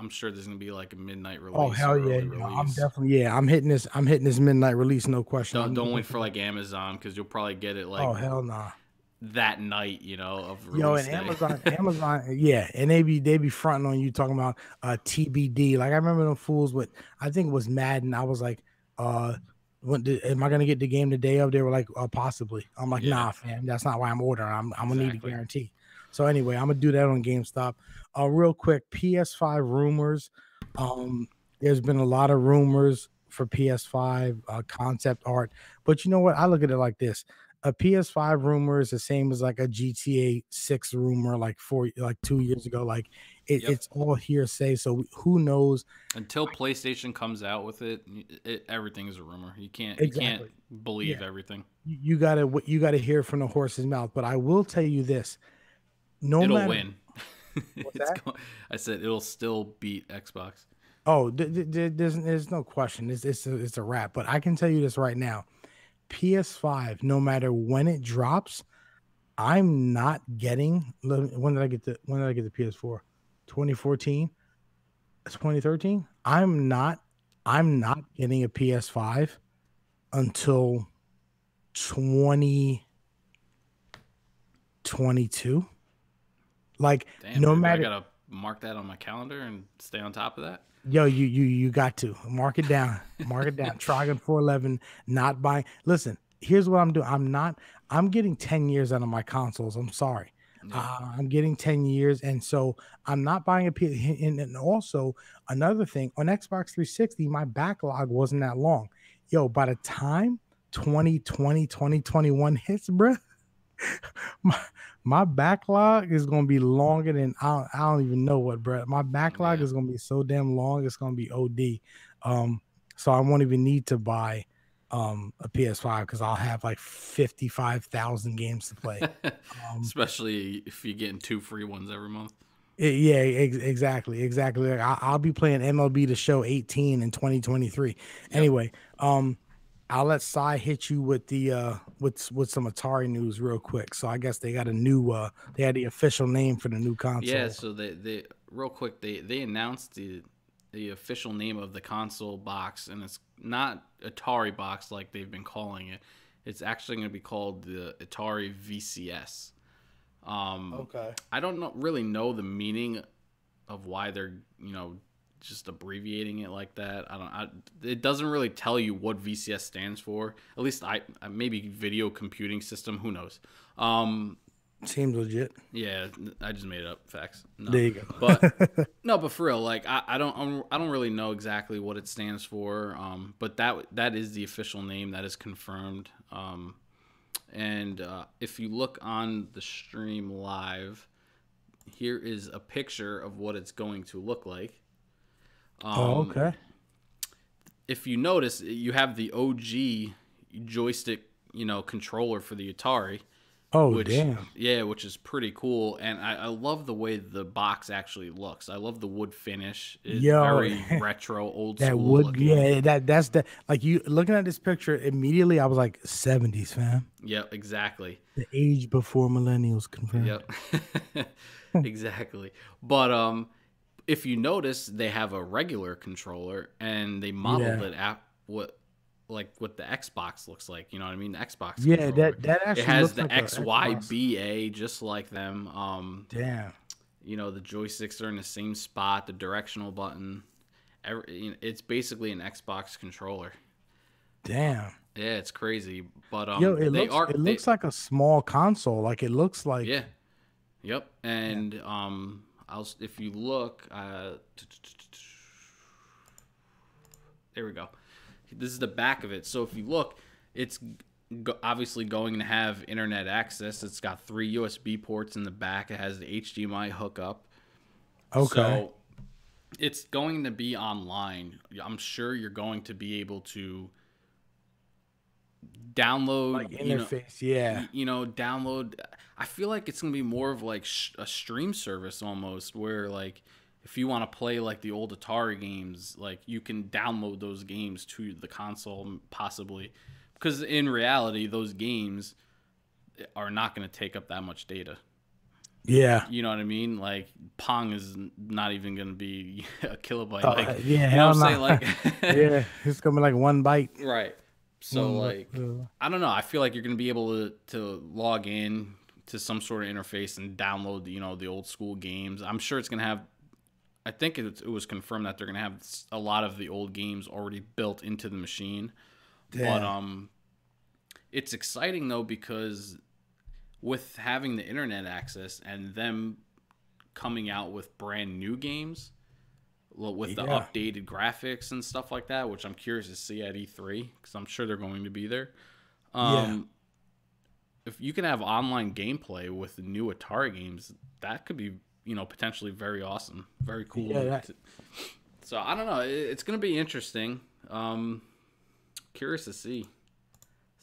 I'm sure there's gonna be like a midnight oh release hell or yeah, early yeah, I'm release. definitely I'm hitting this midnight release, no question. Don't wait for like Amazon because you'll probably get it like Oh hell nah. that night, of Yo, release and day. Amazon, yeah, and they be fronting on you talking about TBD. Like I remember them fools with, I think it was Madden. I was like, am I gonna get the game the day of? They were like, possibly. I'm like, Yeah, nah, fam, that's not why I'm ordering. I'm gonna need a exactly. guarantee. So anyway, I'm gonna do that on GameStop. Real quick, PS5 rumors. There's been a lot of rumors for PS5 concept art, but you know what? I look at it like this: a PS5 rumor is the same as like a GTA 6 rumor, like 2 years ago. Like Yep. it's all hearsay. So who knows? Until PlayStation comes out with everything is a rumor. You can't Exactly. believe Yeah. everything. You gotta hear from the horse's mouth. But I will tell you this: no It'll matter win. what's it's that. go- I said it'll still beat Xbox. Oh, there's no question. It's a wrap. But I can tell you this right now: PS5, no matter when it drops, I'm not getting. When did I get the PS4? 2014, 2013. I'm not getting a PS5 until 2022. Like Damn, no dude, do I matter. gotta mark that on my calendar and stay on top of that? Yo, you got to mark it down. Mark it down. Trigun 411, not buying. Listen, here's what I'm doing. I'm getting 10 years out of my consoles. I'm sorry. Yeah. I'm getting 10 years. And so I'm not buying a P. And also another thing on Xbox 360, my backlog wasn't that long. Yo, by the time 2020, 2021 hits, bruh, my, my backlog is gonna be longer than I don't even know what, bro. My backlog Yeah. is gonna be so damn long, it's gonna be OD. So I won't even need to buy a PS5 because I'll have like 55,000 games to play. Um, Especially if you're getting 2 free ones every month. yeah, exactly. Like, I'll be playing MLB The Show 18 in 2023. Yep. Anyway, I'll let Cy hit you with the with some Atari news real quick. So I guess they got a new they had the official name for the new Yeah, console. so they real quick they announced the official name of the console box, and it's not Atari box like they've been calling it. It's actually going to be called the Atari VCS. Okay. I don't really know the meaning of why they're just abbreviating it like that. It doesn't really tell you what VCS stands for. At least maybe video computing system. Who knows? Seems legit. Yeah, I just made it up. Facts. No, There you but go. no, but for real, like I don't really know exactly what it stands for. But that is the official name that is confirmed. And if you look on the stream live, here is a picture of what it's going to look like. Oh, okay. If you notice, you have the OG joystick, controller for the Atari, Oh, which damn. which is pretty cool, and I love the way the box actually looks. I love the wood finish. It's Yo, very retro, old that school would looking. yeah, that's the like you looking at this picture immediately. I was like 70s, fam. Yep, exactly. The age before millennials confirmed. Yep. Exactly. But if you notice, they have a regular controller and they modeled Yeah. it at what the Xbox looks like. You know what I mean? The Xbox Yeah, controller. that It actually has looks the like a Xbox. XYBA just like them. Damn. The joysticks are in the same spot. The directional button. It's basically an Xbox controller. Damn. Yeah, it's crazy. But Yo, it they looks are it they looks like a small console. Like it looks like yeah. Yep. yeah. And if you look, there we go. This is the back of it. So if you look, it's obviously going to have internet access. It's got 3 USB ports in the back. It has the HDMI hookup. Okay. So it's going to be online. I'm sure you're going to be able to download, Like interface, yeah. download. I feel like it's going to be more of like a stream service almost, where like if you want to play like the old Atari games, like you can download those games to the console possibly. Because in reality, those games are not going to take up that much data. Yeah. You know what I mean? Like Pong is not even going to be a kilobyte. Yeah, You know what I'm saying? Like, yeah, it's gonna be like 1 byte. Right. So like, I don't know. I feel like you're going to be able to log in to some sort of interface and download, the old school games. I'm sure it's going to have. I think it was confirmed that they're going to have a lot of the old games already built into the machine. Yeah. But it's exciting though, because with having the internet access and them coming out with brand new games with the updated graphics and stuff like that, which I'm curious to see at E3 because I'm sure they're going to be there. If you can have online gameplay with the new Atari games, that could be, potentially very awesome, very cool. Yeah, so I don't know. It's going to be interesting. Curious to see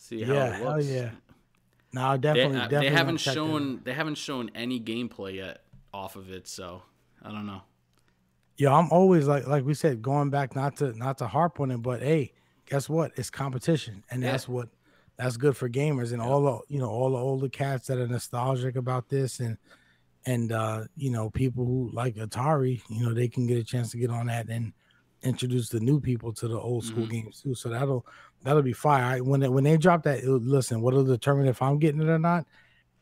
how it looks. Hell yeah. No, definitely. They haven't shown any gameplay yet off of it, so I don't know. Yeah, I'm always like we said, going back not to harp on it, but hey, guess what? It's competition, and that's good for gamers and all the all the older cats that are nostalgic about this, and people who like Atari, they can get a chance to get on that and introduce the new people to the old school games too. So that'll be fire. When they drop that, listen, what'll determine if I'm getting it or not?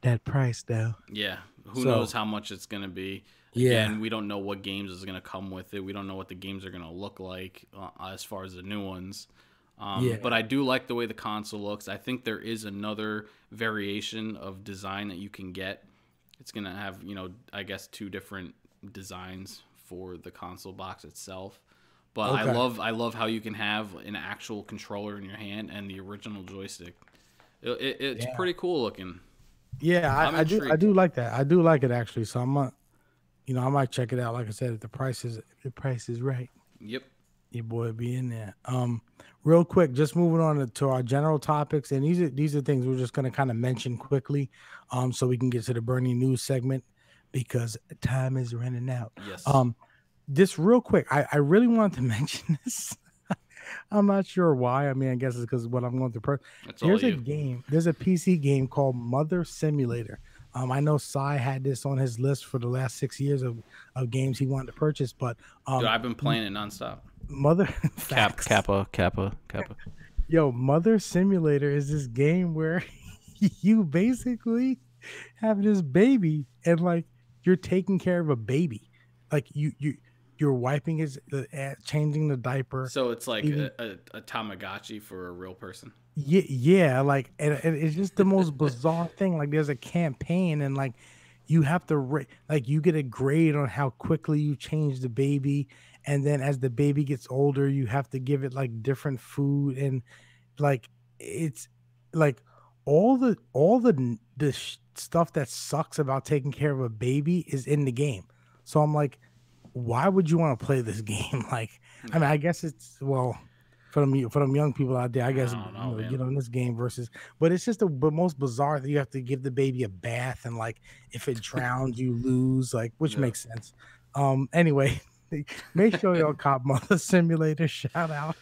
That price though. Yeah. Who knows how much it's gonna be? Again, we don't know what games is gonna come with it. We don't know what the games are gonna look like as far as the new ones. But I do like the way the console looks. I think there is another variation of design that you can get. It's gonna have, I guess 2 different designs for the console box itself. But I love how you can have an actual controller in your hand and the original joystick. It's pretty cool looking. Yeah, I do like that. I do like it actually. So I might check it out. Like I said, if the price is right. Yep. Your boy will be in there. Real quick, just moving on to our general topics, and these are things we're just gonna kind of mention quickly, so we can get to the burning news segment because time is running out. Yes. Just real quick, I really wanted to mention this. I'm not sure why. I mean, I guess it's because what I'm going through. There's a game. There's a PC game called Mother Simulator. I know Cy had this on his list for the last 6 years of games he wanted to purchase, but dude, I've been playing it nonstop. Mother Kappa. Yo, Mother Simulator is this game where you basically have this baby and like you're taking care of a baby, like you're wiping his, changing the diaper. So it's like a Tamagotchi for a real person. Yeah, like and it's just the most bizarre thing. Like there's a campaign and like you have to like you get a grade on how quickly you change the baby, and then as the baby gets older, you have to give it like different food, and like it's like all the stuff that sucks about taking care of a baby is in the game. So I'm like, why would you want to play this game? Like, I mean, I guess it's for them young people out there, I guess in this game versus, but it's just the most bizarre that you have to give the baby a bath, and like if it drowns, you lose, like, which makes sense. Anyway, make sure y'all cop Mother Simulator. Shout out.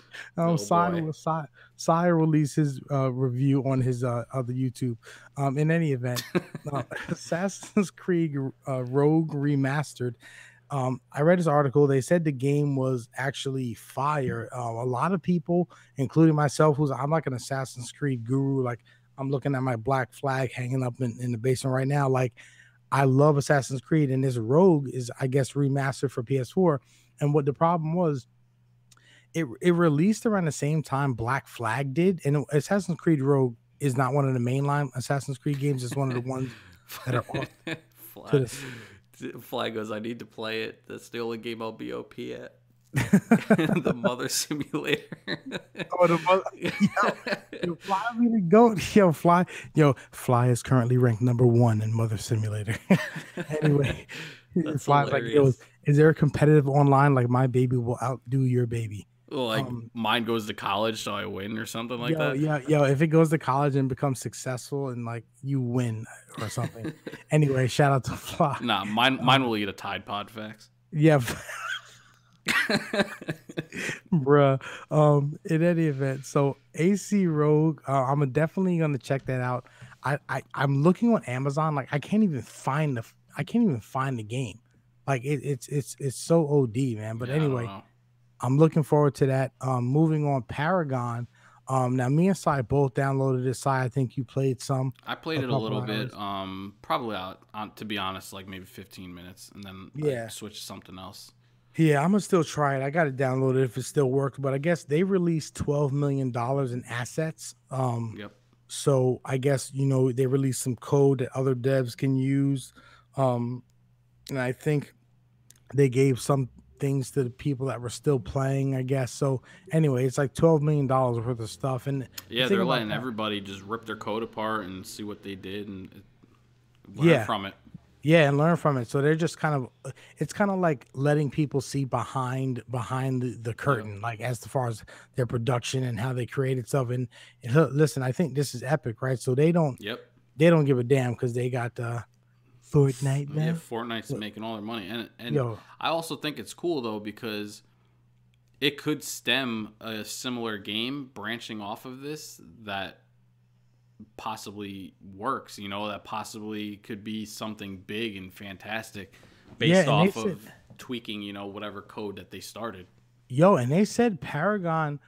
Sai released his review on his other YouTube. In any event, Assassin's Creed Rogue Remastered. I read this article. They said the game was actually fire. A lot of people, including myself, I'm like an Assassin's Creed guru. Like I'm looking at my black flag hanging up in the basement right now. Like I love Assassin's Creed, and this Rogue is, I guess, remastered for PS4. And what the problem was, it released around the same time Black Flag did, and Assassin's Creed Rogue is not one of the mainline Assassin's Creed games. It's one of the ones that are off. Flag goes, I need to play it. That's the only game I'll be OP at. The mother simulator. Oh, the mother, yo, Fly be the goat. Fly is currently ranked #1 in Mother Simulator. Anyway, That's Fly's like, yo, hilarious. is there a competitive online like my baby will outdo your baby? Well, like Um, mine goes to college, so I win or something like yo, that. yo, yo, if it goes to college and becomes successful and like you win or something. Anyway, shout out to Fly. Nah, mine will eat a Tide Pod facts. Yeah, bruh. In any event, so AC Rogue, I'm definitely gonna check that out. I'm looking on Amazon, like I can't even find the game. Like it's so OD, man. But Yeah, I don't anyway, know. I'm looking forward to that. Moving on, Paragon. Now me and Sai both downloaded this. Sai, I think you played some I played a it a couple little bit. hours. Probably out on, to be honest, like maybe 15 minutes, and then I Yeah. switched to something else. Yeah, I'm gonna still try it. I got it downloaded if it still works, but I guess they released $12 million in assets. Yep. So I guess they released some code that other devs can use. Um, and I think they gave some things to the people that were still playing, I guess. So anyway, it's like $12 million worth of stuff. And the Yeah, thing they're about letting that, everybody just rip their code apart and see what they did and learn yeah, from it. yeah, and learn from it. So they're just kind of it's kind of like letting people see behind the Yep. curtain, like as far as their production and how they created stuff. And look, listen, I think this is epic, right? So Yep. they don't give a damn because they got Fortnite Yeah, now. Fortnite's Look, making all their money, and yo, I also think it's cool though because it could stem a similar game branching off of this that possibly works. You know, that possibly could be something big and fantastic yeah, based and they off said, of tweaking, whatever code that they started. and they said Paragon.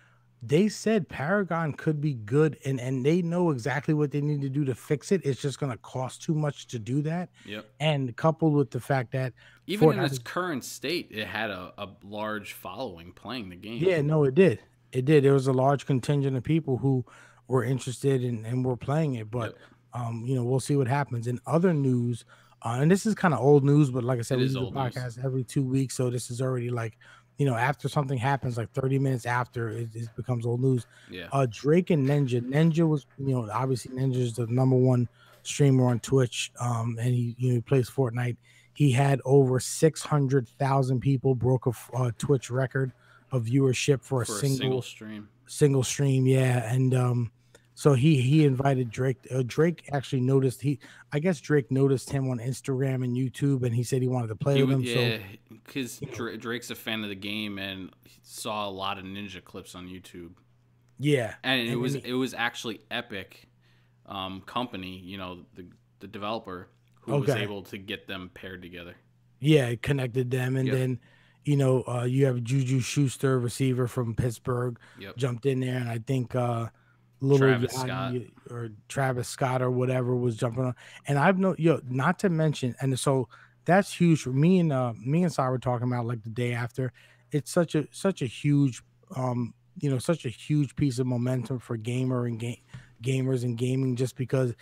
They said Paragon could be good, and they know exactly what they need to do to fix it. It's just going to cost too much to do that, Yep. and coupled with the fact that Even in Fortnite its is. current state, it had a large following playing the game. Yeah, no, it did. It did. There was a large contingent of people who were interested and were playing it, but Yep. we'll see what happens. In other news, and this is kind of old news, but like I said, It we is do the old news. podcast every 2 weeks, so this is already like, after something happens, like 30 minutes after it becomes old news. Yeah. Drake and Ninja was, obviously Ninja is the #1 streamer on Twitch, and he plays Fortnite. He had over 600,000 people, broke a Twitch record of viewership for a For a single single stream. single stream. Yeah, and so he invited Drake. Drake actually noticed I guess Drake noticed him on Instagram and YouTube, and he said he wanted to play He with was, him. So yeah, because Drake's a fan of the game and he saw a lot of ninja clips on YouTube, yeah, and it and was then it was actually Epic, company, the developer who was okay, able to get them paired together. yeah, it connected them, and Yep. then you have Juju Schuster, receiver from Pittsburgh, Yep. jumped in there, and I think Little Travis Scott. Yachty or Travis Scott or whatever was jumping on. And not to mention, and so that's huge for me and Sai were talking about like the day after. It's such a huge such a huge piece of momentum for gamers and gaming, just because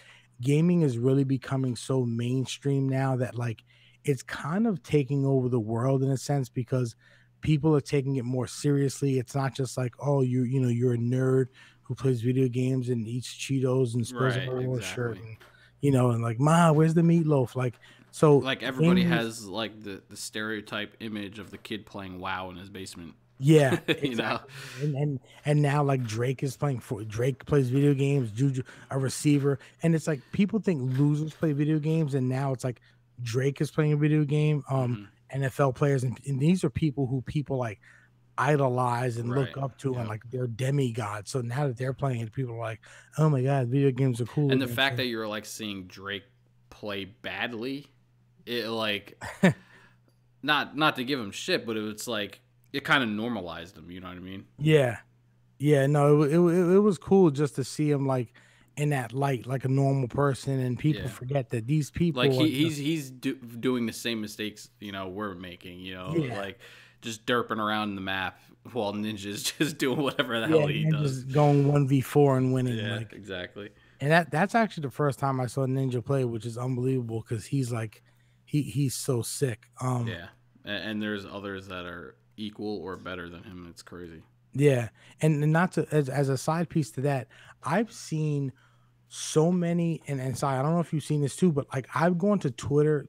gaming is really becoming so mainstream now that like it's kind of taking over the world in a sense, because people are taking it more seriously. It's not just like, oh, you're a nerd who plays video games and eats Cheetos and spills on Right. a little shirt, Exactly. and like, Ma, where's the meatloaf? Like, so Like everybody gaming is. has like the stereotype image of the kid playing WoW in his basement. Yeah, you know. exactly. And now like Drake plays video games, Juju a receiver, and it's like people think losers play video games, and now it's like Drake is playing a video game. Hmm. NFL players, and these are people who people like idolize and look Right. up to, and Yep. like they're demigods. So now that they're playing it, people are like, oh my god, video games are cool And the again. fact that you're like seeing Drake play badly, it like not to give him shit, but it's like it kind of normalized him. You know what I mean? Yeah, yeah, no, it was cool just to see him like in that light, like a normal person, and people Yeah. forget that these Like people are just. he's doing the same mistakes we're making. Yeah. Like just derping around the map while Ninja's just doing whatever the Yeah, hell and he then does. just going 1v4 and winning, Yeah, like, exactly. and that's actually the first time I saw Ninja play, which is unbelievable because he's like, he's so sick. Yeah, and there's others that are equal or better than him. It's crazy. Yeah, and not to as a side piece to that, I've seen so many and sorry, I don't know if you've seen this too, but like I've gone to Twitter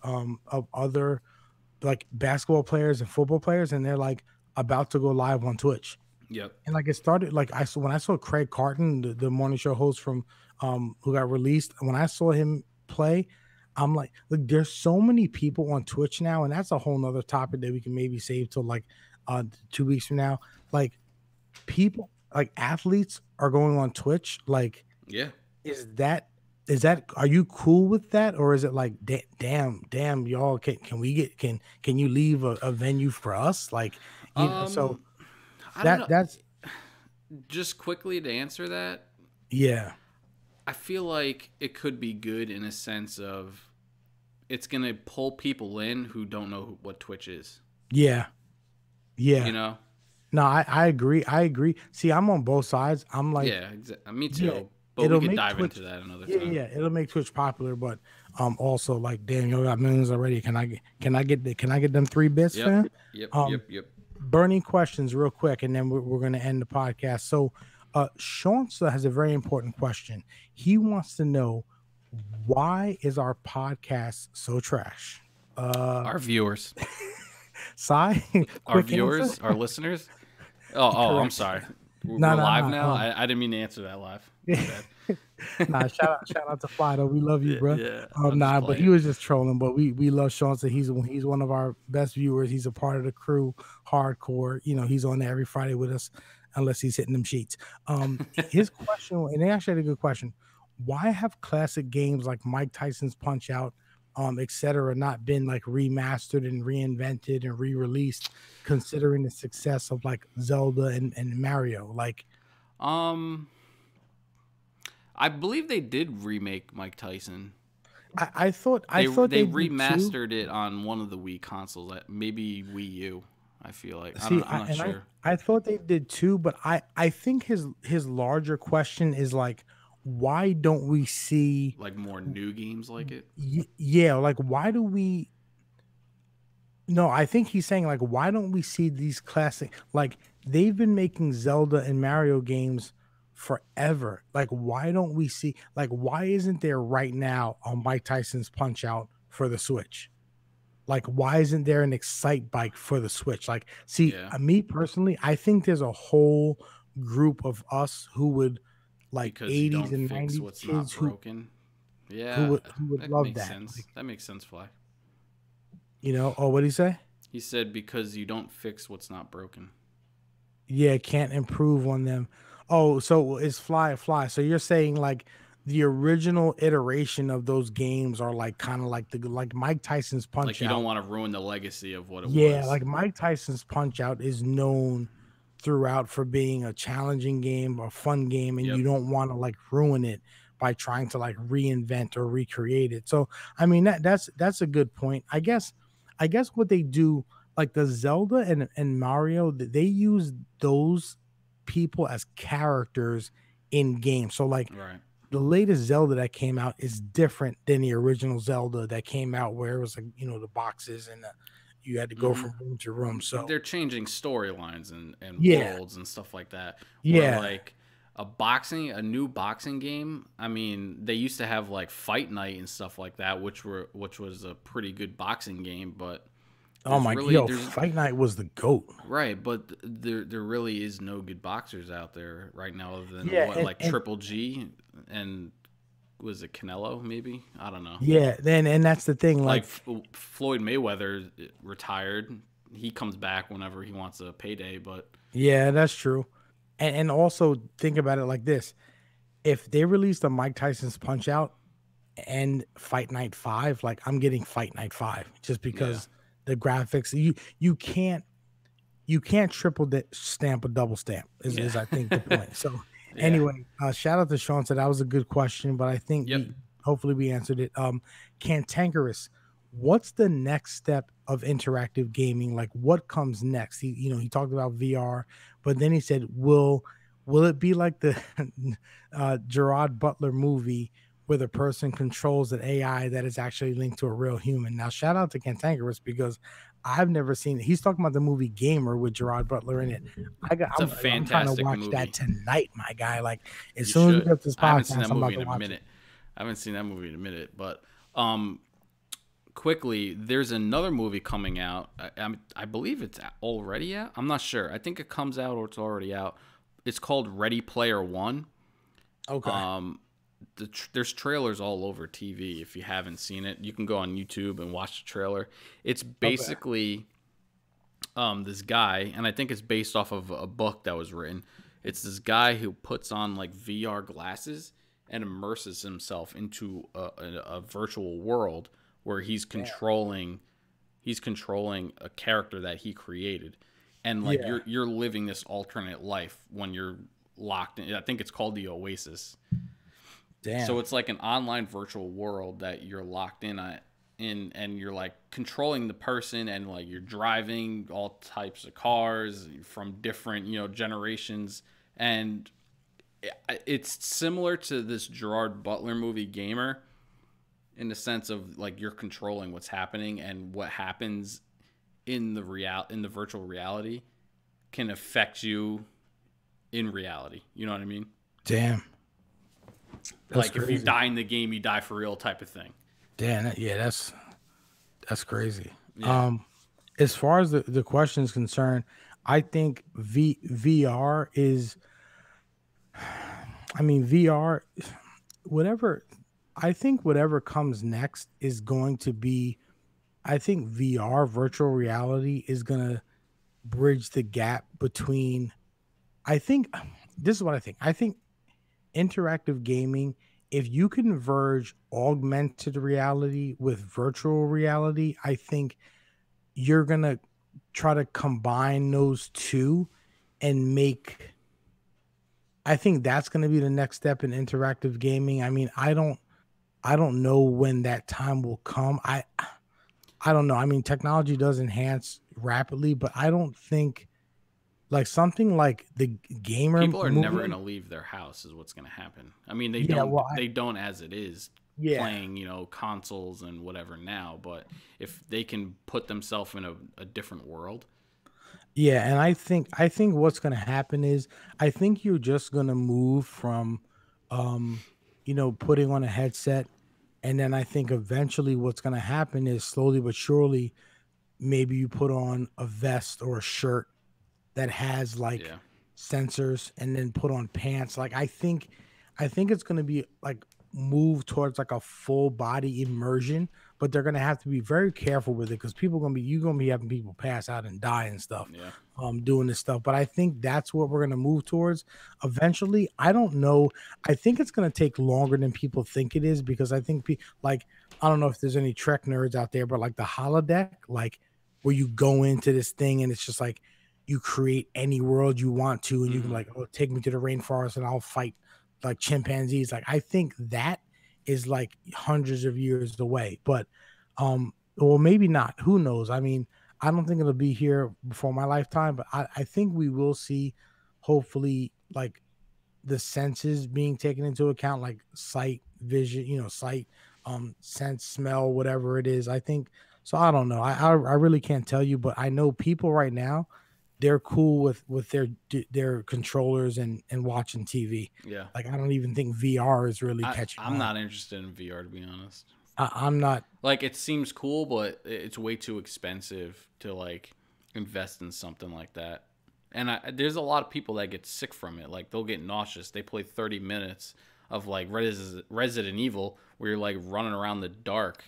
of other like basketball players and football players, and they're like about to go live on Twitch. Yep. And like it started like I saw when I saw Craig Carton, the morning show host from who got released, when I saw him play, I'm like, look, there's so many people on Twitch now, and that's a whole nother topic that we can maybe save till like 2 weeks from now. Like people like athletes are going on Twitch. Like, Yeah. is that are you cool with that, or is it like damn y'all can we get can you leave a venue for us, like, so I don't know. that's Just quickly to answer that, yeah I feel like it could be good in a sense of it's gonna pull people in who don't know what Twitch is. yeah yeah You know? no I agree. See, I'm on both sides. I'm like, Yeah, me too. yeah, But we it'll could make dive Twitch, into that another yeah, time. yeah, it'll make Twitch popular, but also like, damn, you got millions already. Can I get them 3 bits, Yep. fam? Yep. Um, Yep. Burning questions real quick, and then we're going to end the podcast. So, Seansa has a very important question. He wants to know, why is our podcast so trash? Our viewers, Sai, our quick viewers, answer. our listeners. Oh, I'm Correct. sorry. We're No, live no, now. no. I didn't mean to answer that live. My bad. Nah, shout out to Fly though. We love you, bro. Yeah, I'm just Nah, but he playing. was just trolling. But we love Sean. So he's one of our best viewers. He's a part of the crew, hardcore. He's on there every Friday with us, unless he's hitting them sheets. His question, and they actually had a good question. Why have classic games like Mike Tyson's Punch Out, etc., not been like remastered and reinvented and re-released, considering the success of like Zelda and Mario? Like, I believe they did remake Mike Tyson. I thought They they did too. remastered it on one of the Wii consoles, maybe Wii U. I feel like See, I'm not sure. I thought they did too, but I think his larger question is like, why don't we see Like more new games like it. yeah, like why do we? No, I think he's saying like, why don't we see these classic, like they've been making Zelda and Mario games forever. Like, why don't we see, like, why isn't there right now on Mike Tyson's Punch Out for the Switch? Like, why isn't there an Excite Bike for the Switch? Like, see, Yeah. me personally, I think there's a whole group of us who would like Because you 80s don't and fix 90s what's kids not broken. Yeah, who would that love makes that. sense. Like, That makes sense, Fly. oh, what did he say? He said because you don't fix what's not broken. Yeah, can't improve on them. Oh, so it's Fly. So you're saying like the original iteration of those games are like kind of like like Mike Tyson's Punch Like you Out. don't want to ruin the legacy of what it Yeah, was. like Mike Tyson's Punch Out is known throughout for being a challenging game, a fun game, and you don't want to like ruin it by trying to like reinvent or recreate it. So I mean that's a good point. I guess what they do, like the Zelda and Mario, they use those people as characters in games. So like Right. the latest Zelda that came out is different than the original Zelda that came out, where it was like, the boxes and you had to go from room to room. So they're changing storylines and Yeah. worlds and stuff like that. Yeah. Where like a new boxing game. I mean, they used to have like Fight Night and stuff like that, which was a pretty good boxing game, but oh my really, god, Fight Night was the GOAT. right, but there really is no good boxers out there right now other than Yeah, Triple G and was it Canelo maybe? I don't know. Yeah, and that's the thing, like Floyd Mayweather retired. He comes back whenever he wants a payday, but yeah, that's true. And also think about it like this. If they released a Mike Tyson's Punch Out and Fight Night 5, like I'm getting Fight Night 5 just because the graphics, you can't triple stamp a double stamp is I think the point. So anyway, shout out to Sean. So that was a good question, but I think hopefully we answered it. Cantankerous, what's the next step of interactive gaming? Like what comes next? He talked about VR, but then he said, will it be like the Gerard Butler movie where the person controls an AI that is actually linked to a real human. Now, shout out to Cantankerous because I've never seen it. He's talking about the movie Gamer with Gerard Butler in it. It's a I'm trying to fantastic watch that movie. tonight, my guy. Like as You soon as we should. get this I haven't seen podcast, that I'm movie about in to a watch it. minute. I haven't seen that movie in a minute, but quickly, there's another movie coming out. I believe it's already out. I'm not sure. I think it comes out or it's already out. It's called Ready Player One. Okay. There's trailers all over TV. If you haven't seen it, you can go on YouTube and watch the trailer. It's basically this guy, and I think it's based off of a book that was written. It's this guy who puts on like VR glasses and immerses himself into a virtual world where he's controlling a character that he created, and like you're living this alternate life when you're locked in. I think it's called the Oasis. Damn. So it's like an online virtual world that you're locked in and you're like controlling the person, and like you're driving all types of cars from different, generations, and it's similar to this Gerard Butler movie Gamer in the sense of like you're controlling what's happening, and what happens in the virtual reality can affect you in reality. You know what I mean? Damn. That's like crazy. If you die in the game, you die for real type of thing. Damn, that's crazy. Yeah. As far as the question is concerned, I think VR is, I mean, VR, whatever, I think whatever comes next is going to be, I think VR, virtual reality, is going to bridge the gap between, I think, this is what I think. I think interactive gaming, if you can merge augmented reality with virtual reality, I think you're going to try to combine those two and make, I think that's going to be the next step in interactive gaming. I mean, I don't know when that time will come. I don't know. I mean, technology does enhance rapidly, but I don't think like something like the Gamer people are movie, never going to leave their house is what's going to happen. I mean, they don't as it is playing, consoles and whatever now, but if they can put themselves in a different world. Yeah, and I think what's going to happen is I think you're just going to move from putting on a headset, and then I think eventually what's going to happen is slowly but surely maybe you put on a vest or a shirt that has like sensors, and then put on pants. Like I think it's going to be like move towards like a full body immersion, but they're going to have to be very careful with it because you're going to be having people pass out and die and stuff doing this stuff. But I think that's what we're going to move towards eventually. I don't know. I think it's going to take longer than people think it is, because I think like, I don't know if there's any Trek nerds out there, but like the holodeck, like where you go into this thing and it's just like you create any world you want to, and you can like, oh, take me to the rainforest and I'll fight like chimpanzees. Like I think that is like hundreds of years away, but well, maybe not. Who knows? I mean, I don't think it'll be here before my lifetime, but I think we will see, hopefully, like the senses being taken into account, like sight, vision, sight, sense, smell, whatever it is. I think so. I don't know. I really can't tell you, but I know people right now, they're cool with their controllers and watching TV. Yeah. Like I don't even think VR is really catching I'm on. not interested in VR, to be honest. I'm not. Like it seems cool, but it's way too expensive to like invest in something like that. And there's a lot of people that get sick from it. Like they'll get nauseous. They play 30 minutes of like Resident Evil where you're like running around the dark,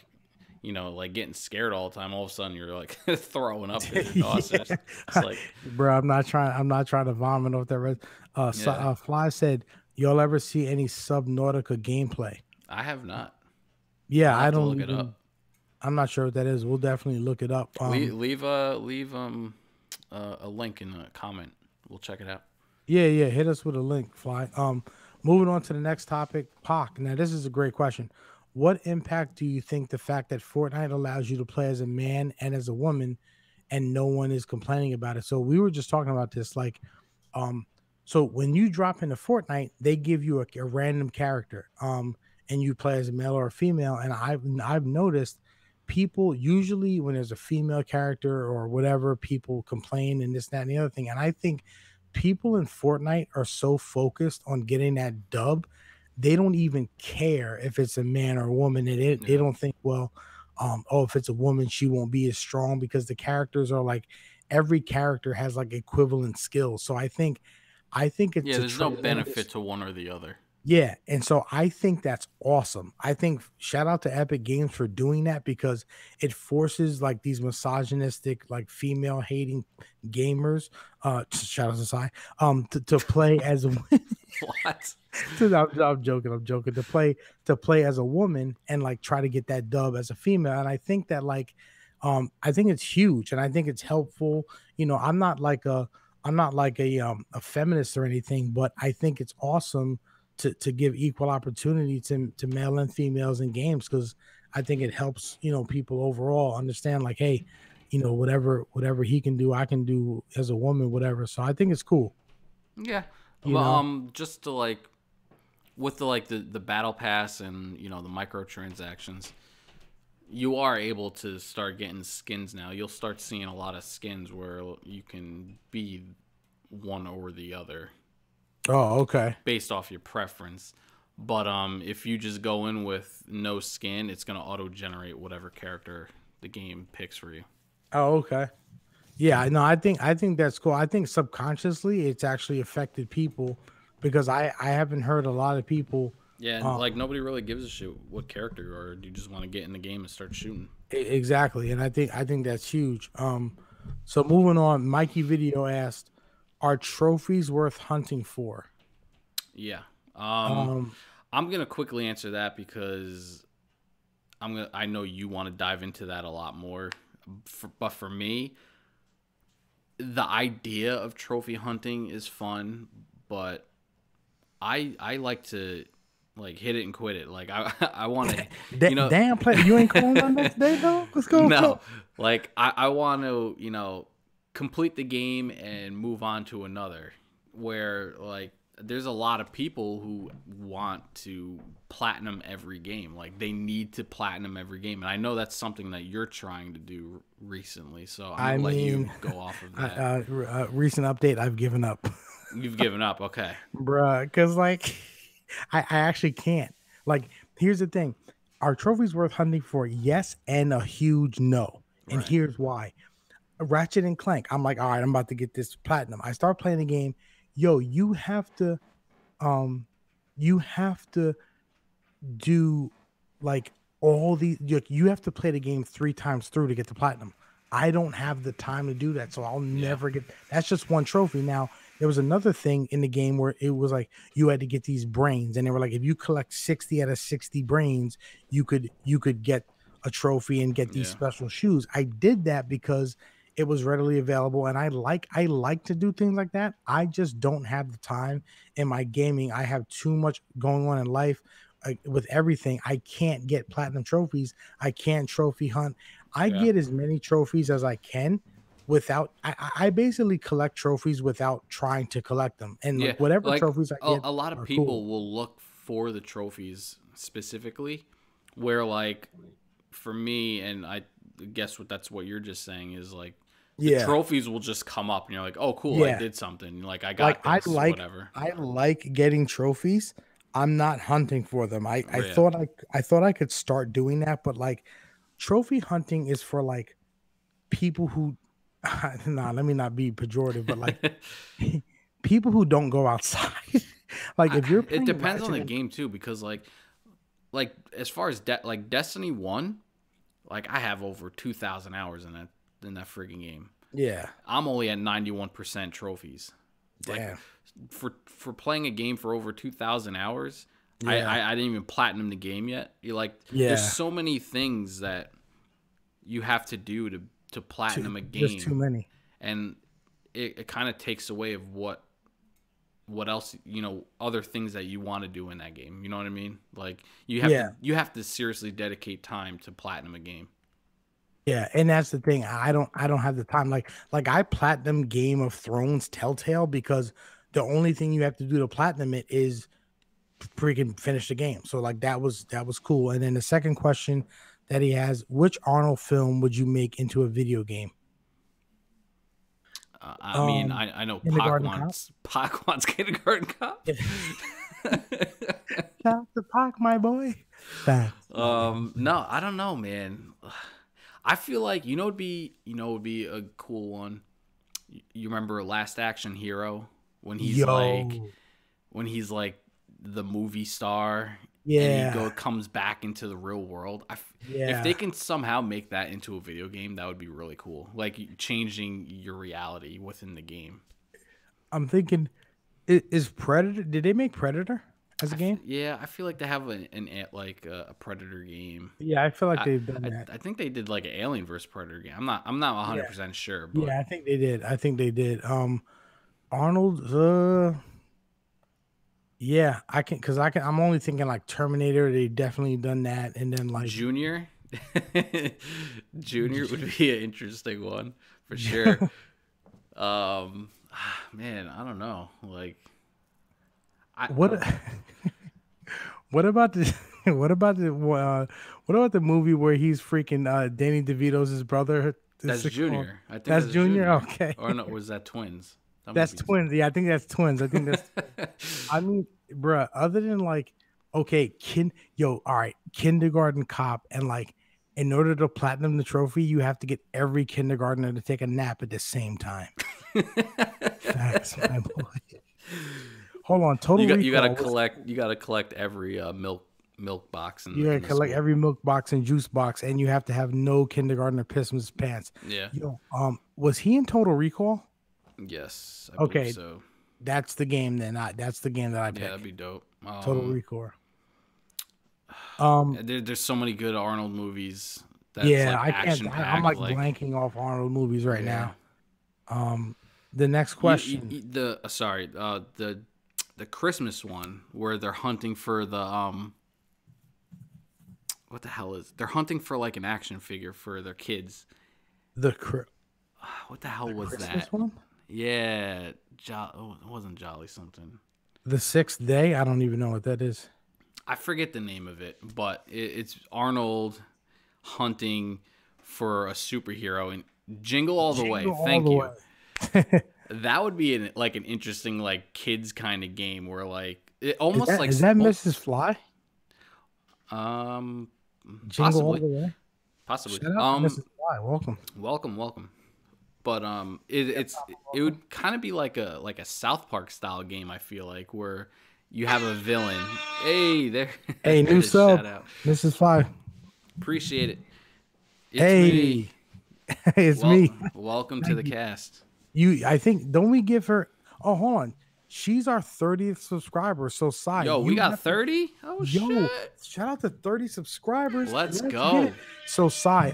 like getting scared all the time. All of a sudden you're like throwing up and nauseous. It's like, bro, I'm not trying to vomit off that. Fly said, y'all ever see any Subnautica gameplay? I have not. Yeah, I don't look it up. I'm not sure what that is. We'll definitely look it up. Leave a link in the comment. We'll check it out. Yeah, hit us with a link, Fly. Moving on to the next topic, Pac. Now, this is a great question. What impact do you think the fact that Fortnite allows you to play as a man and as a woman, and no one is complaining about it? So we were just talking about this, like, so when you drop into Fortnite, they give you a random character. and you play as a male or a female. And I've noticed people usually when there's a female character or whatever, people complain and this, that, and the other thing. And I think people in Fortnite are so focused on getting that dub, they don't even care if it's a man or a woman. And they Yeah. don't think, well, oh, if it's a woman, she won't be as strong, because the characters are like, every character has like equivalent skills. So I think it's Yeah, a there's no tremendous. benefit to one or the other. Yeah, and so I think that's awesome. I think shout out to Epic Games for doing that, because it forces like these misogynistic, like female hating gamers, shout out to Sai, to play as a What? I'm joking, I'm joking, to play as a woman and like try to get that dub as a female. And I think that like I think it's huge, and I think it's helpful. I'm not like a feminist or anything, but I think it's awesome to give equal opportunity to male and females in games, because I think it helps, people overall understand like, hey, whatever he can do, I can do as a woman, whatever. So I think it's cool, Yeah. you But know. just to like with the battle pass and the microtransactions, you are able to start getting skins now. You'll start seeing a lot of skins where you can be one or the other Oh, okay. based off your preference. But if you just go in with no skin, it's gonna auto generate whatever character the game picks for you. Oh, okay. Yeah, no, I think that's cool. I think subconsciously it's actually affected people, because I haven't heard a lot of people. Yeah, and um like nobody really gives a shit what character you are. You just want to get in the game and start shooting. exactly, and I think that's huge. So moving on, Mikey Video asked, are trophies worth hunting for? Yeah. Um, Um, I'm gonna quickly answer that because I know you want to dive into that a lot more. But for me, the idea of trophy hunting is fun, but I like to like hit it and quit it. Like I want to, damn, play you ain't calling on that today though. Let's go. no, like I want to complete the game and move on to another. Where like there's a lot of people who want to platinum every game. Like they need to platinum every game, and I know that's something that you're trying to do recently. So I'm I gonna let you mean, go off of that. recent update, I've given up, You've given up, okay? bruh, because like I actually can't. Like, here's the thing: are trophies worth hunting for? Yes, and a huge no. And Right. here's why. Ratchet and Clank. I'm like, all right, I'm about to get this platinum. I start playing the game. Yo, um, you have to do like all these. You have to play the game 3 times through to get the platinum. I don't have the time to do that, so I'll Yeah. never get. That's just one trophy. Now there was another thing in the game where it was like you had to get these brains, and they were like, if you collect 60 out of 60 brains, you could get a trophy and get these Yeah. special shoes. I did that because it was readily available, and I like to do things like that. I just don't have the time in my gaming. I have too much going on in life. With everything, I can't get platinum trophies. I can't trophy hunt. I Yeah. get as many trophies as I can without. I basically collect trophies without trying to collect them, and Yeah. like whatever Like trophies I get a lot of are cool. people will look for the trophies specifically, where like for me, and I guess that's what you're just saying is like the Yeah, trophies will just come up and you're like, oh cool, I yeah. did something. Like I Like got this, whatever. I like getting trophies. I'm not hunting for them. I Yeah. thought I thought I could start doing that, but like trophy hunting is for like people who nah, let me not be pejorative, but like people who don't go outside. Like if you're It playing depends on Ratchet the and game too, because like as far as like Destiny 1, like I have over 2,000 hours in that frigging game. yeah, I'm only at 91% trophies. Like damn, for playing a game for over 2,000 hours, yeah, I didn't even platinum the game yet. You like there's yeah, so many things that you have to do to platinum a just too game, many. and it kind of takes away of what else other things that you want to do in that game. You know what I mean? Like Yeah, you have to seriously dedicate time to platinum a game. yeah, and that's the thing. I don't have the time. Like I platinum Game of Thrones Telltale because the only thing you have to do to platinum it is freaking finish the game. So like that was cool. And then the second question that he has, which Arnold film would you make into a video game? I mean, I know Kindergarten Cop. Pac wants Kindergarten Cop. Shout to Pac, my boy. Facts. No, I don't know, man. I feel like would be a cool one. You remember Last Action Hero when he's like the movie star, and he comes back into the real world. If they can somehow make that into a video game, that would be really cool. Like changing your reality within the game. I'm thinking, is Predator? Did they make Predator as a game? Yeah, I feel like they have a Predator game. Yeah, I feel like they've done that. I think they did like an Alien vs Predator game. I'm not 100% sure. But yeah, I think they did. Arnold. Yeah, I'm only thinking like Terminator. They definitely done that, and then like Junior. Junior would be an interesting one for sure. Man, I don't know. Like, what about the what about the movie where he's freaking Danny DeVito's his brother? That's Junior. I think that's Junior. Okay. Or no, was that Twins? That's Twins. Yeah, I think that's Twins. I mean, bruh, other than like, okay, all right, Kindergarten Cop, and like, in order to platinum the trophy, you have to get every kindergartner to take a nap at the same time. Facts, my boy. Hold on, Total Recall. You gotta collect every milk box. You gotta collect every milk box and juice box, and you have to have no kindergartner piss his pants. Yeah. Was he in Total Recall? Yes. I believe so. That's the game then. That's the game that I picked. Yeah, that'd be dope. Total Recall. There's so many good Arnold movies. That's I can't. I'm like blanking off Arnold movies right now. The next question. The Christmas one where they're hunting for the what the hell is? They're hunting for like an action figure for their kids. What the hell was Christmas that? One? Yeah, it wasn't Jolly something. The Sixth Day? I don't even know what that is. I forget the name of it, but it's Arnold hunting for a superhero and Jingle All the Way. Thank you. That would be an interesting like kids kind of game where like it almost is that Mrs. Fly? Jingle All the Way. Possibly. Shout out to Mrs. Fly. Welcome. But it would kind of be like a South Park style game. I feel like where you have a villain. Hey there. Hey, new sub, Mrs. Fly. Appreciate it. Me. It's me. Welcome to the cast. I think, don't we give her? Oh, hold on. She's our 30th subscriber. So, Sai. Yo, we got 30? Oh, shit. Shout out to 30 subscribers. Let's go. So, Sai,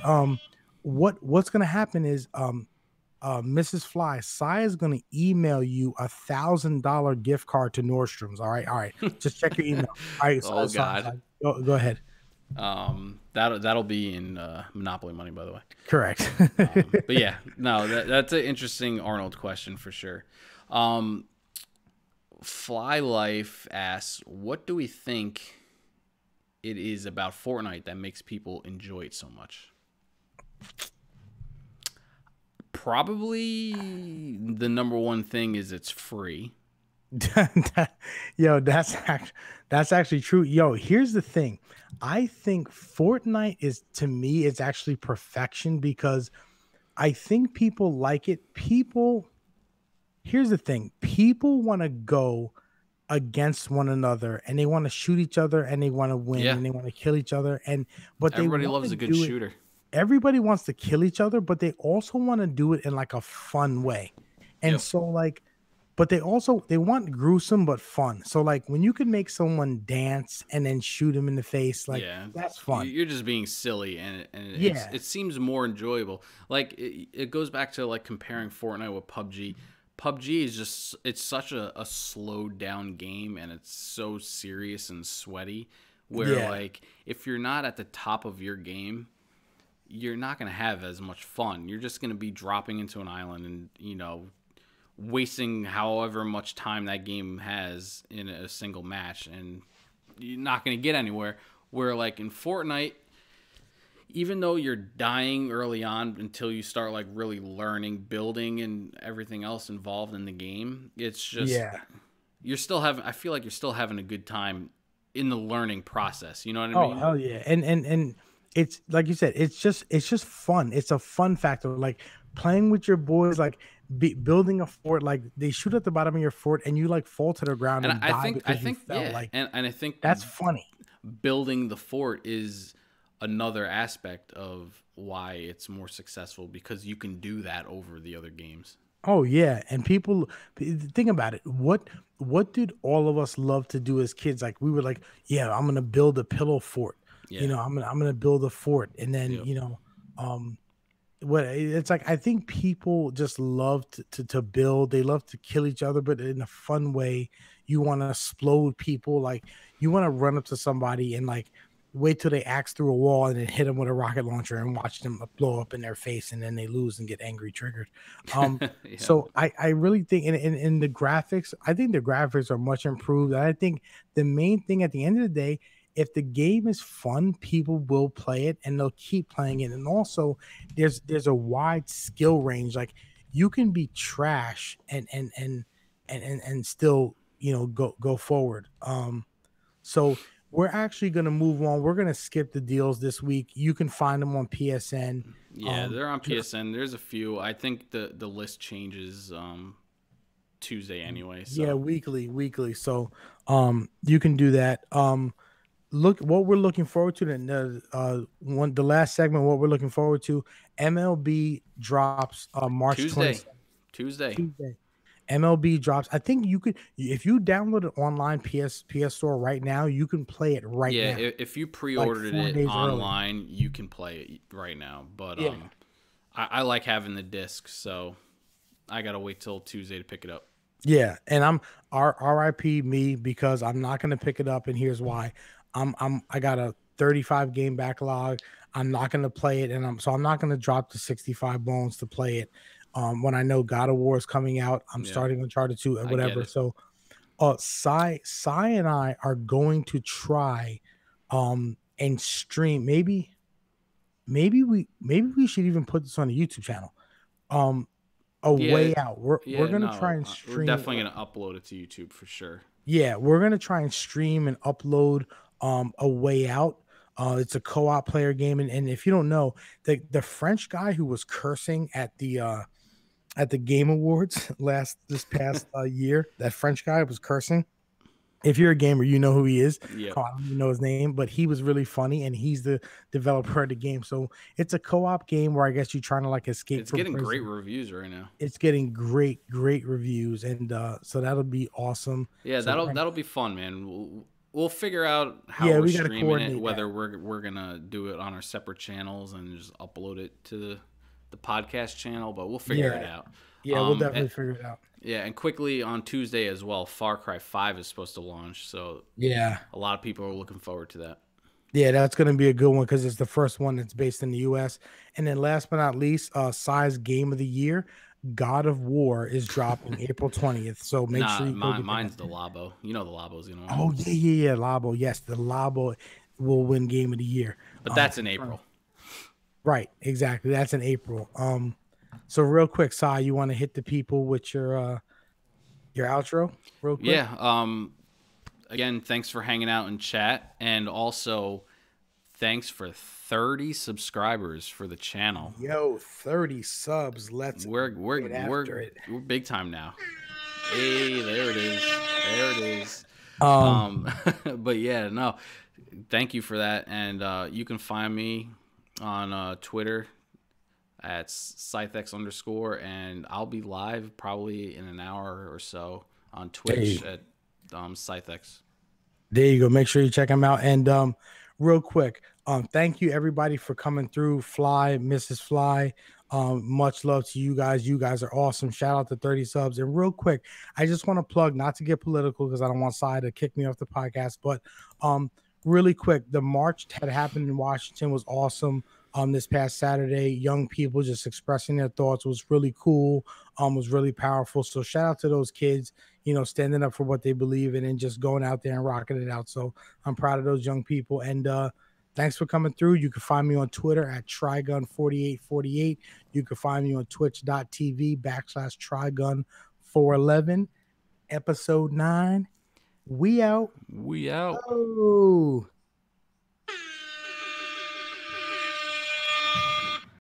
what's going to happen is, Mrs. Fly, Sai is going to email you $1,000 gift card to Nordstrom's. All right. Just check your email. All right. God. Sai, go ahead. That'll be in Monopoly money, by the way. Correct. But yeah, no, that's an interesting Arnold question for sure. FlyLife asks, what do we think it is about Fortnite that makes people enjoy it so much? Probably the number one thing is it's free. Yo, that's actually true. Yo, here's the thing. I think Fortnite is, to me, it's actually perfection because I think people like it. Here's the thing. People want to go against one another and they want to shoot each other and they want to win and they want to kill each other. But everybody loves a good shooter. Everybody wants to kill each other, but they also want to do it in like a fun way. And so like, but they want gruesome but fun. So like when you can make someone dance and then shoot him in the face, like that's fun. You're just being silly, and it seems more enjoyable. Like it goes back to like comparing Fortnite with PUBG. PUBG is just, it's such a slowed down game, and it's so serious and sweaty. Where like if you're not at the top of your game, you're not going to have as much fun. You're just going to be dropping into an island and, wasting however much time that game has in a single match. And you're not going to get anywhere. Where like in Fortnite, even though you're dying early on until you start like really learning, building, and everything else involved in the game, it's just you're still having. I feel like you're still having a good time in the learning process. You know what I mean? Oh hell yeah, and it's like you said, it's just fun. It's a fun factor, like playing with your boys, like building a fort. Like they shoot at the bottom of your fort, and you like fall to the ground And and die because you fell. yeah, Like and I think that's funny. building the fort is another aspect of why it's more successful because you can do that over the other games. Oh yeah, and people think about it. What did all of us love to do as kids? Like we were like, yeah, I'm gonna build a pillow fort. Yeah. You know, I'm gonna build a fort, and then Yep. you know, what it's like. I think people just love to build. They love to kill each other, but in a fun way. You want to explode people. Like you want to run up to somebody and like wait till they axe through a wall and then hit them with a rocket launcher and watch them blow up in their face, and then they lose and get angry triggered. Yeah. So I really think in the graphics, I think the graphics are much improved. And I think the main thing at the end of the day, if the game is fun, people will play it and they'll keep playing it. And also there's a wide skill range. Like you can be trash and still, you know, go forward. So we're actually going to move on. We're going to skip the deals this week. You can find them on PSN. Yeah, they're on PSN. There's a few. I think the list changes Tuesday anyway. So. Yeah, weekly. So you can do that. Look what we're looking forward to. The last segment, what we're looking forward to. MLB drops March Tuesday. 27th. Tuesday. MLB drops. I think you could, if you download it online PS Store right now, you can play it right now. Yeah, if you pre-ordered like 4 it days online, you can play it right now. But Yeah. I like having the disc, so I gotta wait till Tuesday to pick it up. Yeah, and I'm RIP me because I'm not gonna pick it up, and here's why. I got a 35 game backlog. I'm not gonna play it, and I'm not gonna drop the 65 bones to play it. When I know God of War is coming out, I'm starting Uncharted 2 and whatever. So Sai and I are going to try and stream. Maybe we should even put this on the YouTube channel. Way out. We're gonna try and stream. We're definitely gonna upload it to YouTube for sure. Yeah, we're gonna try and stream and upload a way out. It's a co-op player game, and if you don't know, the French guy who was cursing at the Game Awards this past year, that French guy was cursing. If you're a gamer, you know who he is. Yeah, I don't even know his name, but he was really funny, and he's the developer of the game. So it's a co-op game where I guess you're trying to like escape. It's getting great reviews right now. It's getting great reviews, and so that'll be awesome. Yeah, so that'll be fun, man. We'll figure out how we're streaming it, whether we're gonna do it on our separate channels and just upload it to the podcast channel, but we'll figure it out. Yeah, we'll definitely figure it out. Yeah, and quickly on Tuesday as well, Far Cry 5 is supposed to launch, so yeah, a lot of people are looking forward to that. Yeah, that's going to be a good one because it's the first one that's based in the U.S. And then last but not least, Sai's Game of the Year, God of War, is dropping April 20th. So make sure you mine's the Labo. You know the Labo's going to win. Oh, yeah, Labo. Yes, the Labo will win Game of the Year. But that's in April. Right, exactly. That's in April. So real quick, Sai, you want to hit the people with your outro real quick? Yeah. Again, thanks for hanging out in chat, and also thanks for 30 subscribers for the channel. Yo, 30 subs. We're big time now. Hey, there it is. But yeah, no, thank you for that, and you can find me on Twitter at Scythex_, and I'll be live probably in an hour or so on Twitch at Scythex. There you go. Make sure you check them out. And real quick, thank you everybody for coming through. Mrs. Fly, much love to you guys. You guys are awesome. Shout out to 30 subs. And real quick, I just want to plug, not to get political because I don't want Sai to kick me off the podcast, but really quick, the march that happened in Washington was awesome. This past Saturday, young people just expressing their thoughts was really cool. Was really powerful. So shout out to those kids. standing up for what they believe in and just going out there and rocking it out. So I'm proud of those young people. And thanks for coming through. You can find me on Twitter at Trigun4848. You can find me on twitch.tv/Trigun411. Episode 9. We out. We out. Oh.